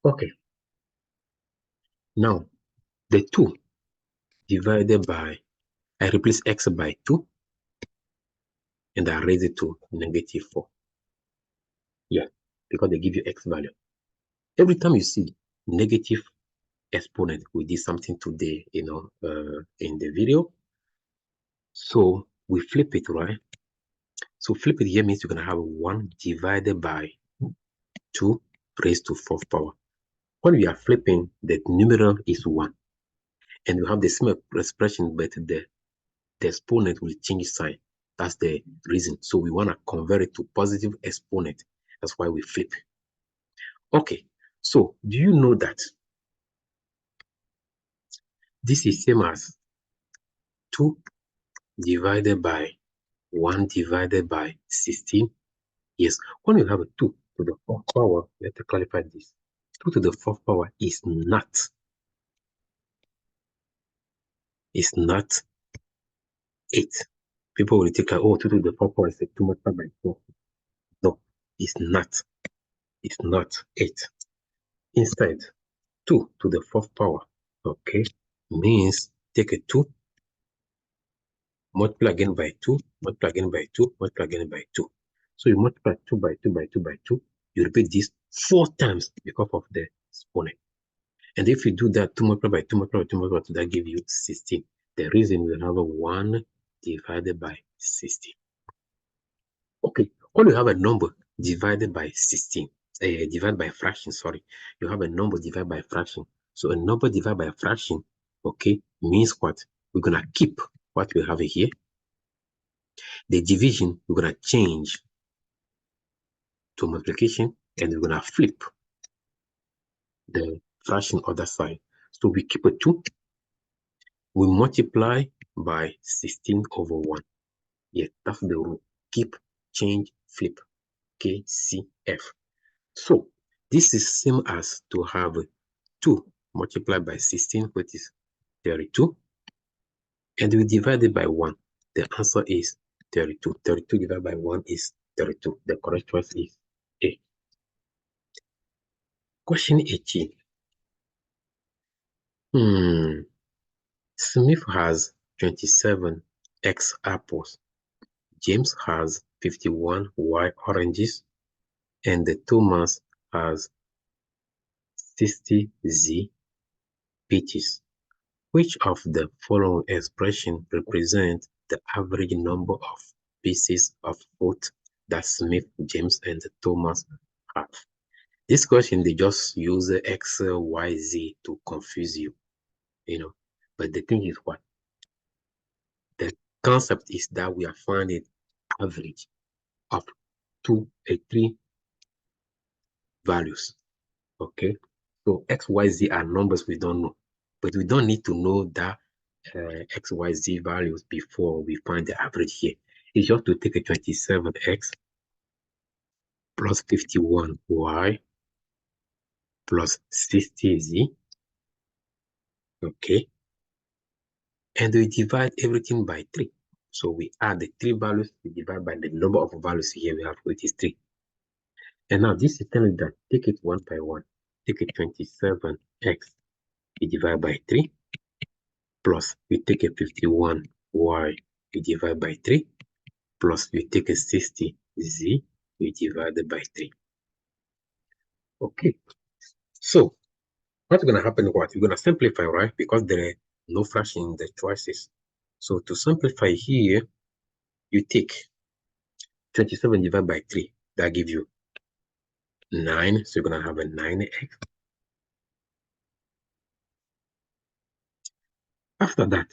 Okay. Now, the 2 divided by, I replace x by 2 and I raise it to negative 4. Yeah, because they give you x value. Every time you see negative exponent, we did something today, in the video. So we flip it, right? So flip it here means you're going to have 1 divided by 2 raised to 4th power. When we are flipping, the numerator is 1. And you have the same expression, but the exponent will change sign. That's the reason. So we want to convert it to positive exponent. That's why we flip. Okay, so do you know that this is same as 2 divided by 1 divided by 16? Yes, when you have a 2 to the 4th power, let's clarify this. 2 to the 4th power is not 8. People will think like, oh, 2 to the 4th power is 2 multiplied by 4. No, it's not. It's not 8. Instead, 2 to the 4th power, okay, means take a 2, multiply again by 2, multiply again by 2, multiply again by 2. So you multiply 2 by 2 by 2 by 2. You repeat this 4 times because of the exponent. And if you do that, 2 multiplied by 2 multiplied by 2 multiplied by 2, that gives you 16. The reason we have a 1 divided by 16. Okay, when you have a number divided by 16, divided by a fraction, sorry, you have a number divided by a fraction. So a number divided by a fraction, okay, means what? We're going to keep what we have here. The division, we're going to change to multiplication, and we're going to flip the fraction other side. So we keep a 2. We multiply by 16 over 1. Yeah, that's the rule. Keep, change, flip. KCF. So this is same as to have 2 multiplied by 16, which is 32. And we divide it by 1. The answer is 32. 32 divided by 1 is 32. The correct choice is A. Question 18. Smith has 27 X apples. James has 51 Y oranges. And Thomas has 60 Z peaches. Which of the following expression represents the average number of pieces of fruit that Smith, James, and Thomas half. This question, they just use X, Y, Z to confuse you, But the thing is what? The concept is that we are finding average of three values, okay? So X, Y, Z are numbers we don't know, but we don't need to know that X, Y, Z values before we find the average here. It's just to take a 27X plus 51Y plus 60Z, okay? And we divide everything by 3. So we add the 3 values, we divide by the number of values here we have, which is 3. And now this is telling that take it one by one. Take a 27X, we divide by 3, plus we take a 51Y, we divide by 3, plus we take a 60Z, we divide by 3. Okay, so what's going to happen? We're going to simplify, right? Because there are no fraction in the choices. So to simplify here, you take 27 divided by 3. That gives you 9. So you're going to have a 9x. After that,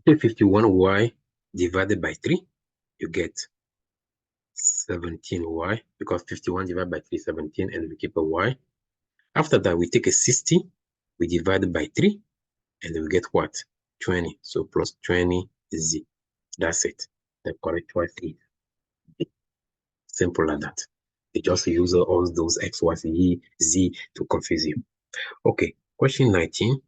take 51y divided by 3. You get 17y, because 51 divided by 3 is 17, and we keep a y. After that, we take a 60. We divide it by 3. And then we get what? 20. So plus 20z. That's it. The correct choice is B. Simple like that. They just use all those x, y, z to confuse you. Okay, question 19.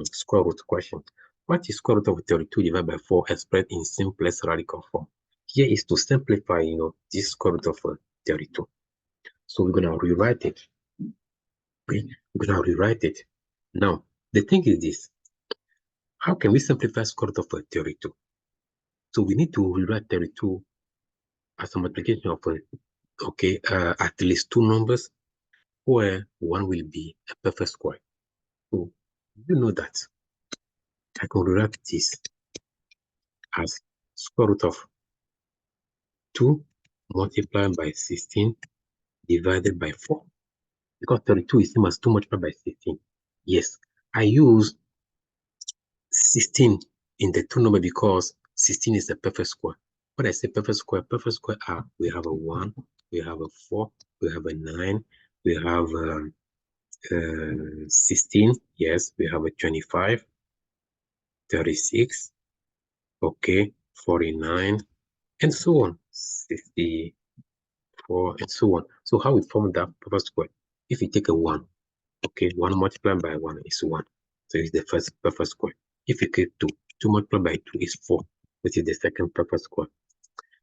Square root question. What is square root of 32 divided by 4 expressed in simplest radical form? Here is to simplify, this square root of 32. So we're going to rewrite it. Okay, we're going to rewrite it. Now, the thing is this. How can we simplify square root of 32? So we need to rewrite 32 as a multiplication of, at least 2 numbers where one will be a perfect square. So you know that I can rewrite this as square root of 2 multiplied by 16 divided by 4. Because 32 is same as 2 multiplied by 16. Yes, I use 16 in the 2 number because 16 is the perfect square. When I say perfect square are, we have a 1, we have a 4, we have a 9, we have 16, yes, we have a 25, 36, okay, 49, and so on, 64, and so on. So how we form that perfect square? If you take a 1, okay, 1 multiplied by 1 is 1. So it's the first perfect square. If you take 2, 2 multiplied by 2 is 4, which is the second perfect square.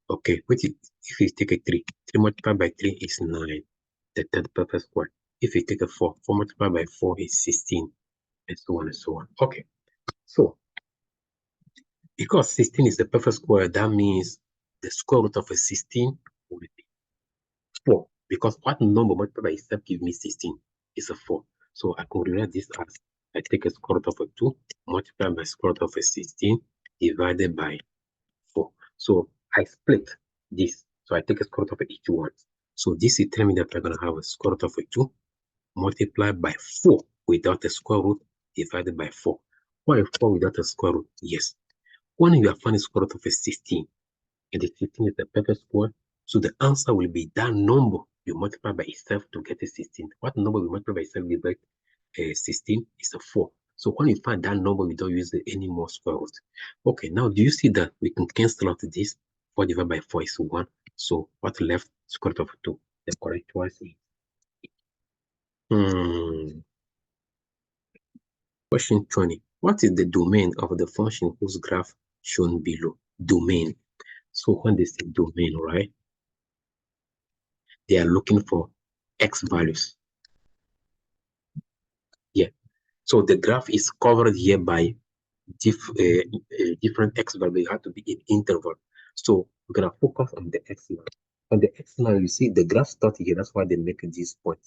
Okay, if you take a 3, 3 multiplied by 3 is 9, the third perfect square. If you take a 4, 4 multiplied by 4 is 16, and so on and so on. Okay, so because 16 is the perfect square, that means the square root of a 16 will be 4. Because what number multiplied by itself gives me 16 is a 4. So I can rewrite this as I take a square root of a 2 multiplied by square root of a 16 divided by 4. So I split this. So I take a square root of each one. So this is telling me that we're going to have a square root of a 2 multiplied by 4 without a square root divided by 4. Why 4 without a square root? Yes. When you are finding square root of a 16, and the 16 is the perfect square, so the answer will be that number you multiply by itself to get a 16. What number we multiply by itself to get a 16 is a 4. So when you find that number, we don't use any more square root. Okay, now do you see that we can cancel out this? 4 divided by 4 is 1. So what left? Square root of 2. The correct choice is Question 20. What is the domain of the function whose graph shown below? Domain. So when they say domain, right, they are looking for x values. Yeah. So the graph is covered here by different x values. You have to be in interval. So we're gonna focus on the x line. On the x line, you see the graph starts here. That's why they make this point.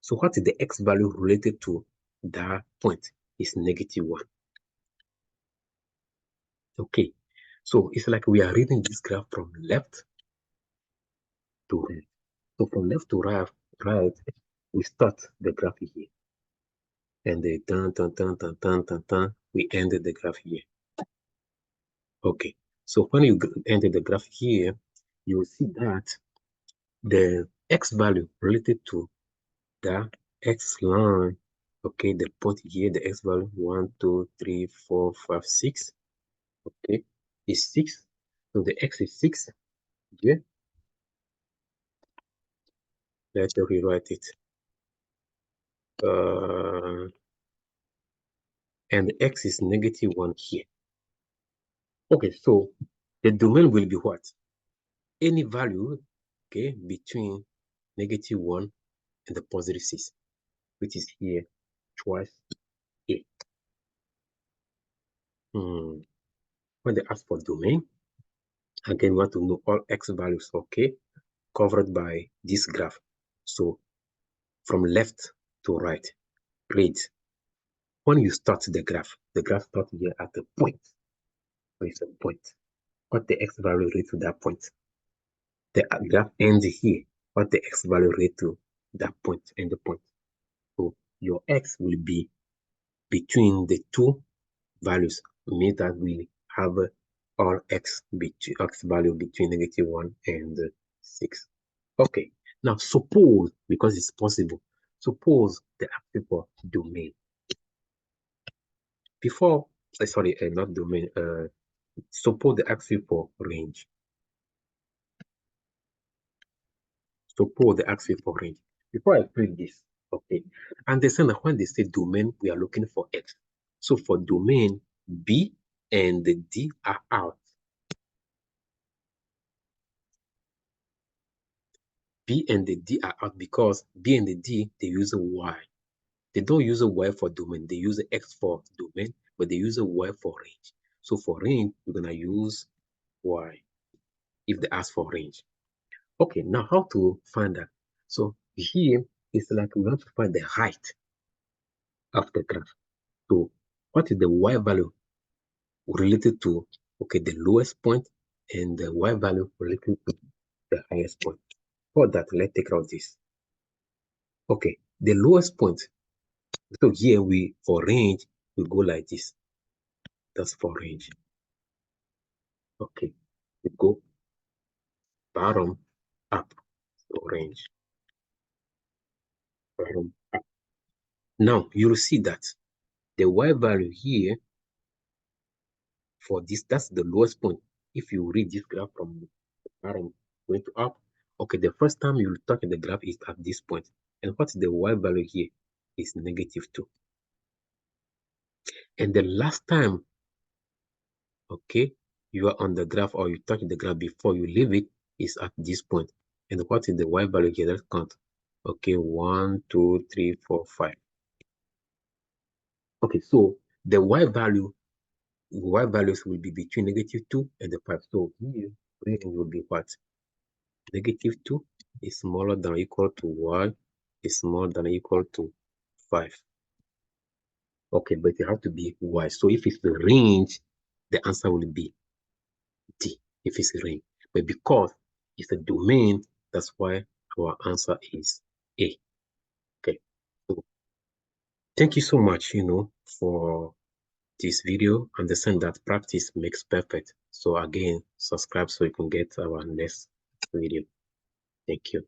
So what is the x value related to that point? Is -1. Okay. So it's like we are reading this graph from left to right. So from left to right, we start the graph here. And the we end the graph here. Okay, so when you enter the graph here, you will see that the x value related to the x line, okay, the point here, the x value 1, 2, 3, 4, 5, 6, okay, is 6. So the x is 6 here. Let's rewrite it. And the x is -1 here. Okay, so the domain will be what? Any value, okay, between -1 and the +6, which is here twice a. When they ask for domain, again, we want to know all x values, okay, covered by this graph. So from left to right, read. When you start the graph starts here at a point. So it's a point. What the x value relate to that point? The graph ends here. What the x value relate to that point and the point? So your x will be between the two values, means that we have all x value between -1 and 6. Okay, now suppose, because it's possible, suppose the ask for domain. Before, sorry, not domain, suppose the ask for range. Suppose the ask for range. Before I explain this, okay, understand that when they say domain, we are looking for x. So for domain, B and the D are out. B and the D are out because B and the D, they use a Y. They don't use a Y for domain. They use X for domain, but they use a Y for range. So for range, we're going to use Y if they ask for range. Okay, now how to find that? So here, it's like we want to find the height of the graph. So what is the Y value related to, okay, the lowest point and the Y value related to the highest point? For that, let's take out this. Okay, the lowest point. So here for range, we go like this. That's for range. Okay, we go bottom up, so range, bottom up. Now you'll see that the Y value here for this, that's the lowest point. If you read this graph from bottom going to up, okay, the first time you touch the graph is at this point. And what's the Y value here? Is -2. And the last time, okay, you are on the graph or you touch the graph before you leave it is at this point. And what is the Y value here? Let's count. Okay, 1, 2, 3, 4, 5. Okay, so the Y values will be between -2 and the 5. So here, range will be what? -2 is smaller than or equal to Y is smaller than or equal to 5. Okay, but it has to be Y. So if it's the range, the answer will be D, if it's a range. But because it's a domain, that's why our answer is A. Okay. So thank you so much, for this video. Understand that practice makes perfect. So again, subscribe so you can get our next video. Thank you.